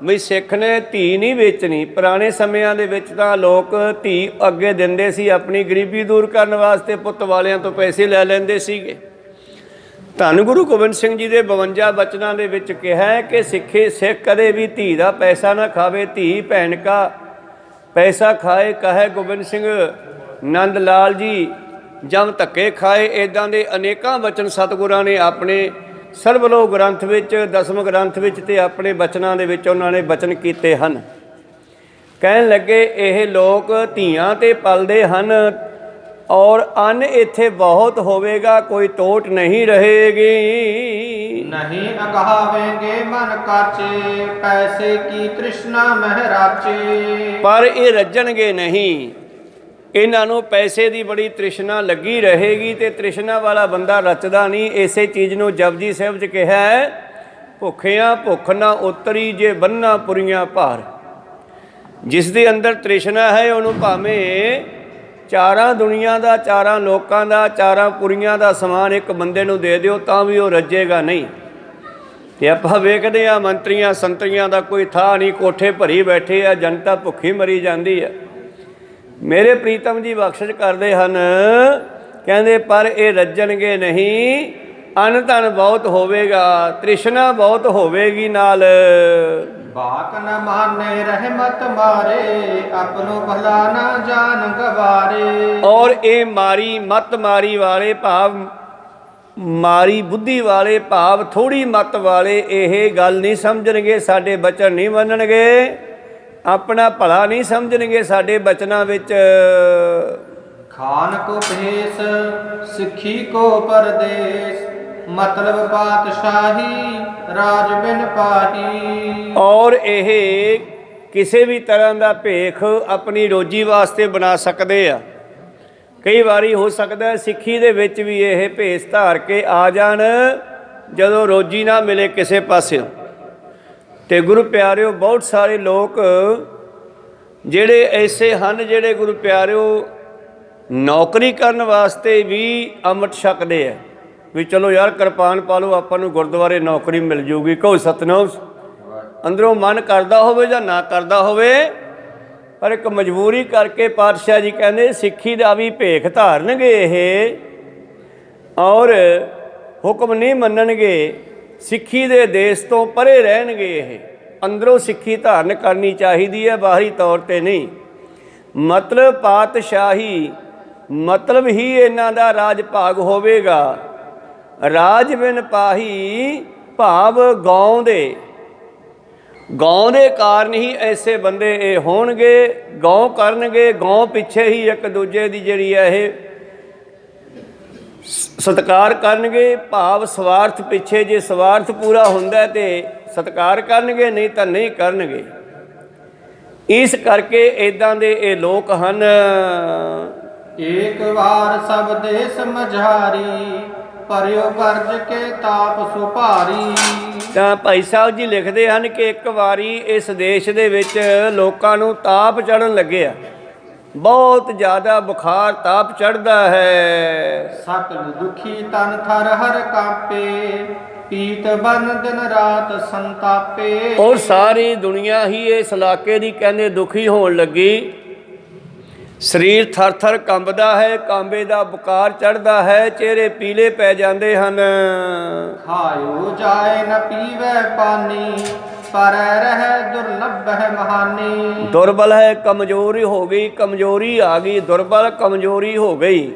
ਵੀ ਸਿੱਖ ਨੇ ਧੀ ਨਹੀਂ ਵੇਚਣੀ। ਪੁਰਾਣੇ ਸਮਿਆਂ ਦੇ ਵਿੱਚ ਤਾਂ ਲੋਕ ਧੀ ਅੱਗੇ ਦਿੰਦੇ ਸੀ, ਆਪਣੀ ਗਰੀਬੀ ਦੂਰ ਕਰਨ ਵਾਸਤੇ ਪੁੱਤ ਵਾਲਿਆਂ ਤੋਂ ਪੈਸੇ ਲੈ ਲੈਂਦੇ ਸੀਗੇ। ਧੰਨ ਗੁਰੂ ਗੋਬਿੰਦ ਸਿੰਘ ਜੀ ਦੇ 52 ਬਚਨਾਂ ਦੇ ਵਿੱਚ ਕਿਹਾ ਹੈ ਕਿ ਸਿੱਖ ਕਦੇ ਵੀ ਧੀ ਦਾ ਪੈਸਾ ਨਾ ਖਾਵੇ। ਧੀ ਭੈਣ ਕਾ ਪੈਸਾ ਖਾਏ ਕਹੇ ਗੋਬਿੰਦ ਸਿੰਘ ਨੰਦ ਲਾਲ ਜੀ ਜਮ ਧੱਕੇ ਖਾਏ। ਇੱਦਾਂ ਦੇ ਅਨੇਕਾਂ ਬਚਨ ਸਤਿਗੁਰਾਂ ਨੇ ਆਪਣੇ ਸਰਬਲੋਕ ਗ੍ਰੰਥ ਵਿੱਚ, ਦਸਮ ਗ੍ਰੰਥ ਵਿੱਚ ਤੇ ਆਪਣੇ ਬਚਨਾਂ ਦੇ ਵਿੱਚ ਉਹਨਾਂ ਨੇ ਬਚਨ ਕੀਤੇ ਹਨ। ਕਹਿਣ ਲੱਗੇ ਇਹ ਲੋਕ ਧੀਆਂ ਤੇ ਪਲਦੇ ਹਨ ਔਰ ਅੰਨ ਇੱਥੇ ਬਹੁਤ ਹੋਵੇਗਾ, ਕੋਈ ਟੋਟ ਨਹੀਂ ਰਹੇਗੀ। ਨਹੀਂ ਅਗਾਵੇਂਗੇ ਮਨ ਕਾਚੇ ਪੈਸੇ ਕੀ ਤ੍ਰਿਸ਼ਨਾ ਮਹਿਰਾਚੇ। ਪਰ ਇਹ ਰੱਜਣਗੇ ਨਹੀਂ, ਇਹਨਾਂ ਨੂੰ ਪੈਸੇ ਦੀ ਬੜੀ ਤ੍ਰਿਸ਼ਨਾ ਲੱਗੀ ਰਹੇਗੀ ਤੇ ਤ੍ਰਿਸ਼ਨਾ ਵਾਲਾ ਬੰਦਾ ਰਚਦਾ ਨਹੀਂ। ਇਸੇ ਚੀਜ਼ ਨੂੰ ਜਪਜੀ ਸਾਹਿਬ 'ਚ ਕਿਹਾ ਹੈ, ਭੁੱਖਿਆਂ ਭੁੱਖ ਨਾ ਉਤਰੀ ਜੇ ਬੰਨਾ ਪੁਰੀਆਂ ਭਾਰ। ਜਿਸ ਦੇ ਅੰਦਰ ਤ੍ਰਿਸ਼ਨਾ ਹੈ ਉਹਨੂੰ ਭਾਵੇਂ ਚਾਰਾਂ ਦੁਨੀਆ ਦਾ, ਚਾਰਾਂ ਲੋਕਾਂ ਦਾ, ਚਾਰਾਂ ਪੁਰੀਆਂ ਦਾ ਸਮਾਨ ਇੱਕ ਬੰਦੇ ਨੂੰ ਦੇ ਦਿਓ ਤਾਂ ਵੀ ਉਹ ਰੱਜੇਗਾ ਨਹੀਂ। ਤੇ ਆਪਾਂ ਵੇਖਦੇ ਹਾਂ ਮੰਤਰੀਆਂ ਸੰਤਰੀਆਂ ਦਾ ਕੋਈ ਥਾਂ ਨਹੀਂ, ਕੋਠੇ ਭਰੀ ਬੈਠੇ ਆ, ਜਨਤਾ ਭੁੱਖੀ ਮਰੀ ਜਾਂਦੀ ਆ। ਮੇਰੇ ਪ੍ਰੀਤਮ ਜੀ ਬਖਸ਼ਿਸ਼ ਕਰਦੇ ਹਨ, ਕਹਿੰਦੇ ਪਰ ਇਹ ਰੱਜਣਗੇ ਨਹੀਂ। ਅੰਨ ਧਨ ਬਹੁਤ ਹੋਵੇਗਾ, ਤ੍ਰਿਸ਼ਨਾ ਬਹੁਤ ਹੋਵੇਗੀ ਨਾਲ। ਬਾਕ ਨ ਮਾਨੇ ਰਹਿਮਤ ਮਾਰੇ ਆਪਣੋ ਭਲਾ ਨਾ ਜਾਣ ਗਵਾਰੇ। ਔਰ ਇਹ ਮਾਰੀ ਮਤ ਮਾਰੀ ਵਾਲੇ ਭਾਵ ਮਾਰੀ ਬੁੱਧੀ ਵਾਲੇ ਭਾਵ ਥੋੜੀ ਮਤ ਵਾਲੇ ਇਹ ਗੱਲ ਨਹੀਂ ਸਮਝਣਗੇ, ਸਾਡੇ ਬਚਨ ਨਹੀਂ ਮੰਨਣਗੇ, ਆਪਣਾ ਭਲਾ ਨਹੀਂ ਸਮਝਣਗੇ ਸਾਡੇ ਬਚਨਾਂ ਵਿੱਚ। ਖਾਨ ਕੋ ਭੇਸ ਸਿੱਖੀ ਕੋ ਪਰਦੇਸ ਮਤਲਬ ਪਾਤਸ਼ਾਹੀ ਰਾਜ ਬਿਨ ਪਾਹੀ। ਔਰ ਇਹ ਕਿਸੇ ਵੀ ਤਰ੍ਹਾਂ ਦਾ ਭੇਖ ਆਪਣੀ ਰੋਜੀ ਵਾਸਤੇ ਬਣਾ ਸਕਦੇ ਆ। ਕਈ ਵਾਰੀ ਹੋ ਸਕਦਾ ਸਿੱਖੀ ਦੇ ਵਿੱਚ ਵੀ ਇਹ ਭੇਸ ਧਾਰ ਕੇ ਆ ਜਾਣ ਜਦੋਂ ਰੋਜੀ ਨਾ ਮਿਲੇ ਕਿਸੇ ਪਾਸਿਓਂ। ਤੇ ਗੁਰੂ ਪਿਆਰਿਓ ਬਹੁਤ ਸਾਰੇ ਲੋਕ ਜਿਹੜੇ ਐਸੇ ਹਨ ਜਿਹੜੇ ਗੁਰੂ ਪਿਆਰਿਓ ਨੌਕਰੀ ਕਰਨ ਵਾਸਤੇ ਵੀ ਅੰਮ੍ਰਿਤ ਛਕਦੇ ਆ ਵੀ ਚਲੋ ਯਾਰ ਕਿਰਪਾਨ ਪਾ ਲਓ, ਆਪਾਂ ਨੂੰ ਗੁਰਦੁਆਰੇ ਨੌਕਰੀ ਮਿਲ ਜੂਗੀ। ਕਹੋ ਸਤਨਾਮ। ਅੰਦਰੋਂ ਮਨ ਕਰਦਾ ਹੋਵੇ ਜਾਂ ਨਾ ਕਰਦਾ ਹੋਵੇ, ਪਰ ਇੱਕ ਮਜਬੂਰੀ ਕਰਕੇ ਪਾਤਸ਼ਾਹ ਜੀ ਕਹਿੰਦੇ ਸਿੱਖੀ ਦਾ ਵੀ ਭੇਖ ਧਾਰਨਗੇ ਇਹ ਔਰ ਹੁਕਮ ਨਹੀਂ ਮੰਨਣਗੇ। ਸਿੱਖੀ ਦੇ ਦੇਸ਼ ਤੋਂ ਪਰੇ ਰਹਿਣਗੇ ਇਹ। ਅੰਦਰੋਂ ਸਿੱਖੀ ਧਾਰਨ ਕਰਨੀ ਚਾਹੀਦੀ ਹੈ, ਬਾਹਰੀ ਤੌਰ 'ਤੇ ਨਹੀਂ। ਮਤਲਬ ਪਾਤਸ਼ਾਹੀ ਮਤਲਬ ਹੀ ਇਹਨਾਂ ਦਾ ਰਾਜ ਭਾਗ ਹੋਵੇਗਾ। ਰਾਜ ਬਿਨ ਪਾਹੀ ਭਾਵ ਗਾਉਂ ਦੇ ਕਾਰਨ ਹੀ ਐਸੇ ਬੰਦੇ ਇਹ ਹੋਣਗੇ। ਗਾਉਂ ਕਰਨਗੇ, ਗਾਉਂ ਪਿੱਛੇ ਹੀ ਇੱਕ ਦੂਜੇ ਦੀ ਜਿਹੜੀ ਹੈ ਇਹ ਸਤਿਕਾਰ ਕਰਨਗੇ। ਭਾਵ ਸਵਾਰਥ ਪਿੱਛੇ, ਜੇ ਸਵਾਰਥ ਪੂਰਾ ਹੁੰਦਾ ਤੇ ਸਤਿਕਾਰ ਕਰਨਗੇ, ਨਹੀਂ ਤਾਂ ਨਹੀਂ ਕਰਨਗੇ। ਇਸ ਕਰਕੇ ਇੱਦਾਂ ਦੇ ਇਹ ਲੋਕ ਹਨ। ਏਕ ਵਾਰ ਸਭ ਦੇਸ ਮਝਾਰੀ ਪਰਿਓ ਕਰਜ ਕੇ ਤਾਪ ਸੋ ਭਾਰੀ। ਤਾਂ ਭਾਈ ਸਾਹਿਬ ਜੀ ਲਿਖਦੇ ਹਨ ਕਿ ਇੱਕ ਵਾਰੀ ਇਸ ਦੇਸ਼ ਦੇ ਵਿੱਚ ਲੋਕਾਂ ਨੂੰ ਤਾਪ ਚੜ੍ਹਨ ਲੱਗਿਆ, ਬਹੁਤ ਜ਼ਿਆਦਾ ਬੁਖਾਰ ਤਾਪ ਚੜ੍ਹਦਾ ਹੈ। ਸਕਲ ਦੁਖੀ ਤਨ ਥਰ ਹਰ ਕਾਪੇ, ਪੀਤ ਬਨ ਦਿਨ ਰਾਤ ਸੰਤਾਪੇ। ਔਰ ਸਾਰੀ ਦੁਨੀਆ ਹੀ ਇਸ ਇਲਾਕੇ ਦੀ ਕਹਿੰਦੇ ਦੁਖੀ ਹੋਣ ਲੱਗੀ। ਸਰੀਰ ਥਰ ਥਰ ਕੰਬਦਾ ਹੈ, ਕਾਂਬੇ ਦਾ ਬੁਖਾਰ ਚੜ੍ਹਦਾ ਹੈ, ਚਿਹਰੇ ਪੀਲੇ ਪੈ ਜਾਂਦੇ ਹਨ। ਖਾਇਓ ਜਾਏ ਨ ਪੀਵੈ ਪਾਨੀ, ਪਰ ਰਹਿ ਦੁਰਲਭ ਹੈ ਮਹਾਨੀ। ਦੁਰਬਲ ਹੈ, ਕਮਜ਼ੋਰੀ ਹੋ ਗਈ, ਕਮਜ਼ੋਰੀ ਆ ਗਈ, ਦੁਰਬਲ ਕਮਜ਼ੋਰੀ ਹੋ ਗਈ।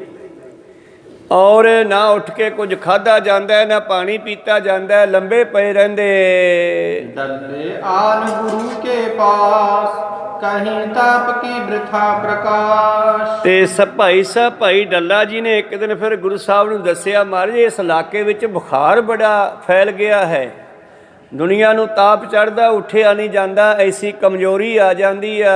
ਔਰ ਨਾ ਉੱਠ ਕੇ ਕੁਝ ਖਾਧਾ ਜਾਂਦਾ, ਨਾ ਪਾਣੀ ਪੀਤਾ ਜਾਂਦਾ, ਲੰਬੇ ਪਏ ਰਹਿੰਦੇ। ਡੱਲੇ ਆਨ ਗੁਰੂ ਕੇ ਪਾਸ, ਕਹੀਂ ਤਾਪ ਕੀ ਬ੍ਰਿਥਾ ਪ੍ਰਕਾਸ਼। ਤੇ ਭਾਈ ਡੱਲਾ ਜੀ ਨੇ ਇੱਕ ਦਿਨ ਫਿਰ ਗੁਰੂ ਸਾਹਿਬ ਨੂੰ ਦੱਸਿਆ, ਮਹਾਰਾਜ ਇਸ ਇਲਾਕੇ ਵਿੱਚ ਬੁਖਾਰ ਬੜਾ ਫੈਲ ਗਿਆ ਹੈ, ਦੁਨੀਆ ਨੂੰ ਤਾਪ ਚੜ੍ਹਦਾ, ਉੱਠਿਆ ਨਹੀਂ ਜਾਂਦਾ, ਐਸੀ ਕਮਜ਼ੋਰੀ ਆ ਜਾਂਦੀ ਆ।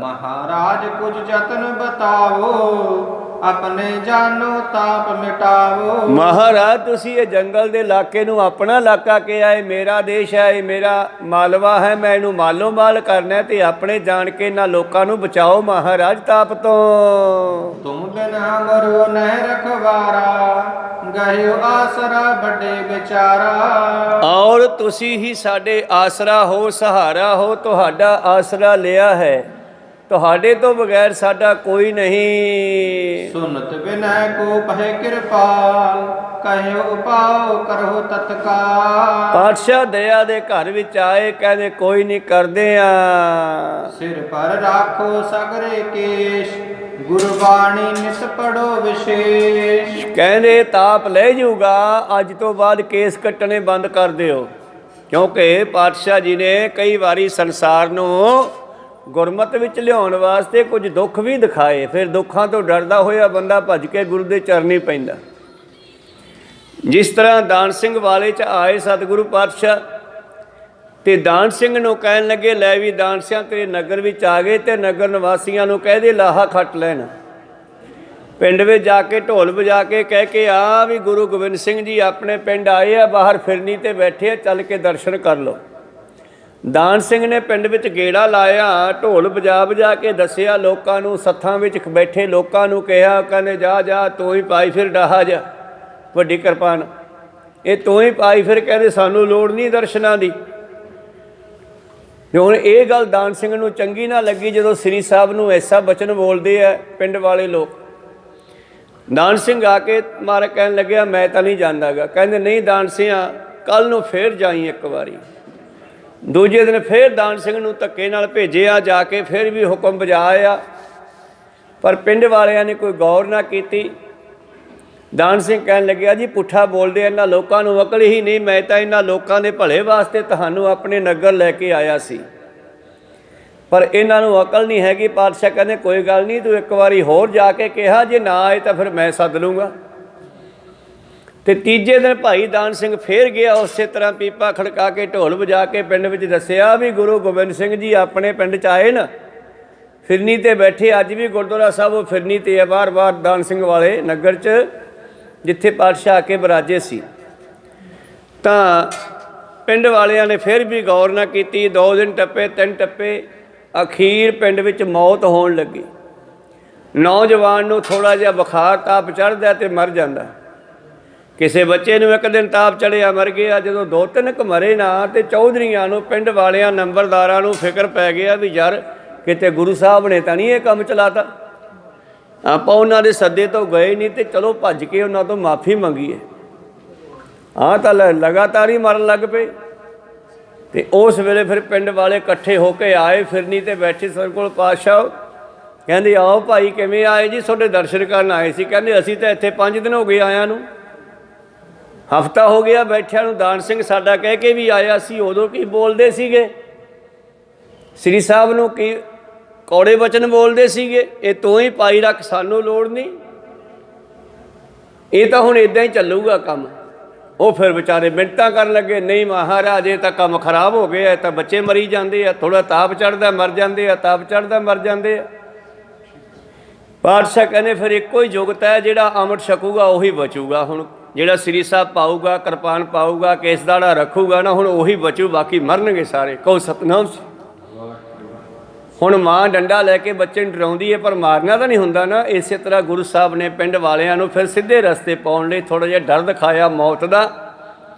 ਮਹਾਰਾਜ ਕੁਝ ਯਤਨ ਬਤਾਵੋ, ਆਪਣੇ ਜਾਨੋ ਤਾਪ ਮਿਟਾਵੋ। ਮਹਾਰਾਜ ਤੁਸੀਂ ਇਹ ਜੰਗਲ ਦੇ ਇਲਾਕੇ ਨੂੰ ਆਪਣਾ ਇਲਾਕਾ ਕਿਹਾ ਹੈ, ਮੇਰਾ ਦੇਸ਼ ਹੈ, ਇਹ ਮੇਰਾ ਮਾਲਵਾ ਹੈ, ਮੈਂ ਇਹਨੂੰ ਮਾਲੋ ਮਾਲ ਕਰਨਾ ਤੇ ਆਪਣੇ ਜਾਣ ਕੇ ਇਹਨਾਂ ਲੋਕਾਂ ਨੂੰ ਬਚਾਓ ਮਹਾਰਾਜ ਤਾਪ ਤੋਂ। ਤੁਮ ਬਿਨਾ ਮਰੋ ਨਹਿ ਰਖਵਾਰਾ, ਗਹਿਓ ਆਸਰਾ ਵੱਡੇ ਵਿਚਾਰਾ। ਔਰ ਤੁਸੀਂ ਹੀ ਸਾਡੇ ਆਸਰਾ ਹੋ, ਸਹਾਰਾ ਹੋ, ਤੁਹਾਡਾ ਆਸਰਾ ਲਿਆ ਹੈ, ਤੁਹਾਡੇ ਤੋਂ ਬਗੈਰ ਸਾਡਾ ਕੋਈ ਨਹੀਂ। ਸੁਨਤ ਬਿਨੈ ਕੋ ਪਹਿ ਕਿਰਪਾਲ, ਕਹਿਓ ਉਪਾਉ ਕਰੋ ਤਤਕਾਲ। ਪਾਤਸ਼ਾਹ ਦਇਆ ਦੇ ਘਰ ਵਿੱਚ ਆਏ, ਕਹਿੰਦੇ ਕੋਈ ਨਹੀਂ, ਕਰਦੇ ਆ। ਸਿਰ ਪਰ ਰਾਖੋ ਸਗਰੇ ਕੇਸ਼, ਗੁਰਬਾਣੀ ਨਿਤ ਪੜੋ ਵਿਸ਼ੇਸ਼। ਕਹਿੰਦੇ ਤਾਪ ਲੈ ਜਾਊਗਾ, ਅੱਜ ਤੋਂ ਬਾਅਦ ਕੇਸ ਕੱਟਣੇ ਬੰਦ ਕਰ ਦਿਓ, ਕਿਉਂਕਿ ਪਾਤਸ਼ਾਹ ਜੀ ਨੇ ਕਈ ਵਾਰੀ ਸੰਸਾਰ ਨੂੰ ਗੁਰਮਤਿ ਵਿੱਚ ਲਿਆਉਣ ਵਾਸਤੇ ਕੁਝ ਦੁੱਖ ਵੀ ਦਿਖਾਏ। ਫਿਰ ਦੁੱਖਾਂ ਤੋਂ ਡਰਦਾ ਹੋਇਆ ਬੰਦਾ ਭੱਜ ਕੇ ਗੁਰੂ ਦੇ ਚਰਨੀ ਪੈਂਦਾ। ਜਿਸ ਤਰ੍ਹਾਂ ਦਾਨ ਸਿੰਘ ਵਾਲੇ 'ਚ ਆਏ ਸਤਿਗੁਰੂ ਪਾਤਸ਼ਾਹ ਤੇ ਦਾਨ ਸਿੰਘ ਨੂੰ ਕਹਿਣ ਲੱਗੇ, ਲੈ ਵੀ ਦਾਨ ਸਿਆਂ ਤੇਰੇ ਨਗਰ ਵਿੱਚ ਆ ਗਏ ਤੇ ਨਗਰ ਨਿਵਾਸੀਆਂ ਨੂੰ ਕਹਿ ਦੇ ਲਾਹਾ ਖੱਟ ਲੈਣ। ਪਿੰਡ ਵਿੱਚ ਜਾ ਕੇ ਢੋਲ ਵਜਾ ਕੇ ਕਹਿ ਕੇ ਆ ਵੀ ਗੁਰੂ ਗੋਬਿੰਦ ਸਿੰਘ ਜੀ ਆਪਣੇ ਪਿੰਡ ਆਏ ਆ, ਬਾਹਰ ਫਿਰਨੀ ਤੇ ਬੈਠੇ ਆ, ਚੱਲ ਕੇ ਦਰਸ਼ਨ ਕਰ ਲਓ। ਦਾਨ ਸਿੰਘ ਨੇ ਪਿੰਡ ਵਿੱਚ ਗੇੜਾ ਲਾਇਆ, ਢੋਲ ਵਜਾ ਵਜਾ ਕੇ ਦੱਸਿਆ ਲੋਕਾਂ ਨੂੰ, ਸੱਥਾਂ ਵਿੱਚ ਬੈਠੇ ਲੋਕਾਂ ਨੂੰ ਕਿਹਾ, ਕਹਿੰਦੇ ਜਾ ਜਾ ਤੂੰ ਹੀ ਪਾਈ ਫਿਰ ਡਾਹਾ ਜਾ ਵੱਡੀ ਕਿਰਪਾਨ, ਇਹ ਤੂੰ ਹੀ ਪਾਈ ਫਿਰ, ਕਹਿੰਦੇ ਸਾਨੂੰ ਲੋੜ ਨਹੀਂ ਦਰਸ਼ਨਾਂ ਦੀ। ਹੁਣ ਇਹ ਗੱਲ ਦਾਨ ਸਿੰਘ ਨੂੰ ਚੰਗੀ ਨਾ ਲੱਗੀ ਜਦੋਂ ਸ੍ਰੀ ਸਾਹਿਬ ਨੂੰ ਐਸਾ ਬਚਨ ਬੋਲਦੇ ਆ ਪਿੰਡ ਵਾਲੇ ਲੋਕ। ਦਾਨ ਸਿੰਘ ਆ ਕੇ ਮਾਰਾ ਕਹਿਣ ਲੱਗਿਆ, ਮੈਂ ਤਾਂ ਨਹੀਂ ਜਾਂਦਾਗਾ। ਕਹਿੰਦੇ ਨਹੀਂ ਦਾਨ ਸਿੰਘਾ, ਕੱਲ੍ਹ ਨੂੰ ਫੇਰ ਜਾਈ ਇੱਕ ਵਾਰੀ। ਦੂਜੇ ਦਿਨ ਫੇਰ ਦਾਨ ਸਿੰਘ ਨੂੰ ਧੱਕੇ ਨਾਲ ਭੇਜਿਆ, ਜਾ ਕੇ ਫਿਰ ਵੀ ਹੁਕਮ ਬਜਾਇਆ, ਪਰ ਪਿੰਡ ਵਾਲਿਆਂ ਨੇ ਕੋਈ ਗੌਰ ਨਾ ਕੀਤੀ। ਦਾਨ ਸਿੰਘ ਕਹਿਣ ਲੱਗਿਆ, ਜੀ ਪੁੱਠਾ ਬੋਲਦੇ, ਇਹਨਾਂ ਲੋਕਾਂ ਨੂੰ ਅਕਲ ਹੀ ਨਹੀਂ, ਮੈਂ ਤਾਂ ਇਹਨਾਂ ਲੋਕਾਂ ਦੇ ਭਲੇ ਵਾਸਤੇ ਤੁਹਾਨੂੰ ਆਪਣੇ ਨਗਰ ਲੈ ਕੇ ਆਇਆ ਸੀ, ਪਰ ਇਹਨਾਂ ਨੂੰ ਅਕਲ ਨਹੀਂ ਹੈਗੀ। ਪਾਤਸ਼ਾਹ ਕਹਿੰਦੇ ਕੋਈ ਗੱਲ ਨਹੀਂ, ਤੂੰ ਇੱਕ ਵਾਰੀ ਹੋਰ ਜਾ ਕੇ ਕਿਹਾ, ਜੇ ਨਾ ਆਏ ਤਾਂ ਫਿਰ ਮੈਂ ਸੱਦ ਲੂੰਗਾ। ਤੇ ਤੀਜੇ ਦਿਨ ਭਾਈ ਦਾਨ ਸਿੰਘ ਫੇਰ ਗਿਆ, ਉਸੇ ਤਰ੍ਹਾਂ ਪੀਪਾ ਖੜਕਾ ਕੇ ਢੋਲ ਵਜਾ ਕੇ ਪਿੰਡ ਵਿੱਚ ਦੱਸਿਆ ਵੀ ਗੁਰੂ ਗੋਬਿੰਦ ਸਿੰਘ ਜੀ ਆਪਣੇ ਪਿੰਡ 'ਚ ਆਏ ਨਾ, ਫਿਰਨੀ ਤੇ ਬੈਠੇ। ਅੱਜ ਵੀ ਗੁਰਦੁਆਰਾ ਸਾਹਿਬ ਉਹ ਫਿਰਨੀ ਤੇ ਆ, ਬਾਰ-ਬਾਰ ਦਾਨ ਸਿੰਘ ਵਾਲੇ ਨਗਰ 'ਚ, ਜਿੱਥੇ ਪਾਤਸ਼ਾਹ ਆ ਕੇ ਬਰਾਜੇ ਸੀ। ਤਾਂ ਪਿੰਡ ਵਾਲਿਆਂ ਨੇ ਫਿਰ ਵੀ ਗੌਰ ਨਾ ਕੀਤੀ। 2 ਦਿਨ ਟੱਪੇ, 3 ਟੱਪੇ, ਅਖੀਰ ਪਿੰਡ ਵਿੱਚ ਮੌਤ ਹੋਣ ਲੱਗੀ। ਨੌਜਵਾਨ ਨੂੰ ਥੋੜ੍ਹਾ ਜਿਹਾ ਬੁਖਾਰ ਤਾਪ ਚੜ੍ਹਦਾ ਤੇ ਮਰ ਜਾਂਦਾ। ਕਿਸੇ ਬੱਚੇ ਨੂੰ ਇੱਕ ਦਿਨ ਤਾਪ ਚੜ੍ਹਿਆ, ਮਰ ਗਿਆ। ਜਦੋਂ 2-3 ਕੁ ਮਰੇ ਨਾ, ਤੇ ਚੌਧਰੀਆਂ ਨੂੰ, ਪਿੰਡ ਵਾਲਿਆਂ, ਨੰਬਰਦਾਰਾਂ ਨੂੰ ਫਿਕਰ ਪੈ ਗਿਆ ਵੀ ਯਾਰ ਕਿਤੇ ਗੁਰੂ ਸਾਹਿਬ ਨੇ ਤਾਂ ਨਹੀਂ ਇਹ ਕੰਮ ਚਲਾਤਾ। ਆਪਾਂ ਉਹਨਾਂ ਦੇ ਸੱਦੇ ਤੋਂ ਗਏ ਨਹੀਂ, ਤੇ ਚਲੋ ਭੱਜ ਕੇ ਉਹਨਾਂ ਤੋਂ ਮਾਫੀ ਮੰਗੀਏ। ਹਾਂ ਤਾਂ ਲਗਾਤਾਰ ਹੀ ਮਰਨ ਲੱਗ ਪਏ। ਤੇ ਉਸ ਵੇਲੇ ਫਿਰ ਪਿੰਡ ਵਾਲੇ ਇਕੱਠੇ ਹੋ ਕੇ ਆਏ, ਫਿਰਨੀ ਤੇ ਬੈਠੇ ਸਰ ਕੋਲ। ਪਾਤਸ਼ਾਹ ਕਹਿੰਦੇ ਆਓ ਭਾਈ, ਕਿਵੇਂ ਆਏ ਜੀ? ਤੁਹਾਡੇ ਦਰਸ਼ਨ ਕਰਨ ਆਏ ਸੀ। ਕਹਿੰਦੇ ਅਸੀਂ ਤਾਂ ਇੱਥੇ 5 ਦਿਨ ਹੋ ਗਏ ਆਇਆਂ ਨੂੰ, ਹਫ਼ਤਾ ਹੋ ਗਿਆ ਬੈਠਿਆਂ ਨੂੰ। ਦਾਨ ਸਿੰਘ ਸਾਡਾ ਕਹਿ ਕੇ ਵੀ ਆਇਆ ਸੀ, ਉਦੋਂ ਕੀ ਬੋਲਦੇ ਸੀਗੇ, ਸ੍ਰੀ ਸਾਹਿਬ ਨੂੰ ਕੀ ਕੌੜੇ ਵਚਨ ਬੋਲਦੇ ਸੀਗੇ, ਇਹ ਤੂੰ ਹੀ ਪਾਈ ਰੱਖ, ਸਾਨੂੰ ਲੋੜ ਨਹੀਂ। ਇਹ ਤਾਂ ਹੁਣ ਇੱਦਾਂ ਹੀ ਚੱਲੂਗਾ ਕੰਮ। ਉਹ ਫਿਰ ਵਿਚਾਰੇ ਮਿੰਨਤਾਂ ਕਰਨ ਲੱਗੇ, ਨਹੀਂ ਮਹਾਰਾਜ ਇਹ ਤਾਂ ਕੰਮ ਖਰਾਬ ਹੋ ਗਿਆ, ਤਾਂ ਬੱਚੇ ਮਰੀ ਜਾਂਦੇ ਆ, ਥੋੜ੍ਹਾ ਤਾਪ ਚੜ੍ਹਦਾ ਮਰ ਜਾਂਦੇ ਆ, ਤਾਪ ਚੜ੍ਹਦਾ ਮਰ ਜਾਂਦੇ ਆ। ਪਾਤਸ਼ਾਹ ਕਹਿੰਦੇ ਫਿਰ ਇੱਕੋ ਹੀ ਜੁਗਤ ਹੈ, ਜਿਹੜਾ ਅੰਮ੍ਰਿਤ ਛਕੂਗਾ ਉਹੀ ਬਚੂਗਾ। ਹੁਣ ਜਿਹੜਾ ਸ੍ਰੀ ਸਾਹਿਬ ਪਾਊਗਾ, ਕਿਰਪਾਨ ਪਾਊਗਾ, ਕੇਸ ਦਾੜਾ ਰੱਖੂਗਾ ਨਾ, ਹੁਣ ਉਹੀ ਬਚੂ, ਬਾਕੀ ਮਰਨਗੇ ਸਾਰੇ। ਕਹੋ ਸਤਨਾਮ। ਹੁਣ ਮਾਂ ਡੰਡਾ ਲੈ ਕੇ ਬੱਚੇ ਨੂੰ ਡਰਾਉਂਦੀ ਹੈ, ਪਰ ਮਾਰਨਾ ਤਾਂ ਨਹੀਂ ਹੁੰਦਾ ਨਾ। ਇਸੇ ਤਰ੍ਹਾਂ ਗੁਰੂ ਸਾਹਿਬ ਨੇ ਪਿੰਡ ਵਾਲਿਆਂ ਨੂੰ ਫਿਰ ਸਿੱਧੇ ਰਸਤੇ ਪਾਉਣ ਲਈ ਥੋੜ੍ਹਾ ਜਿਹਾ ਡਰ ਦਿਖਾਇਆ ਮੌਤ ਦਾ।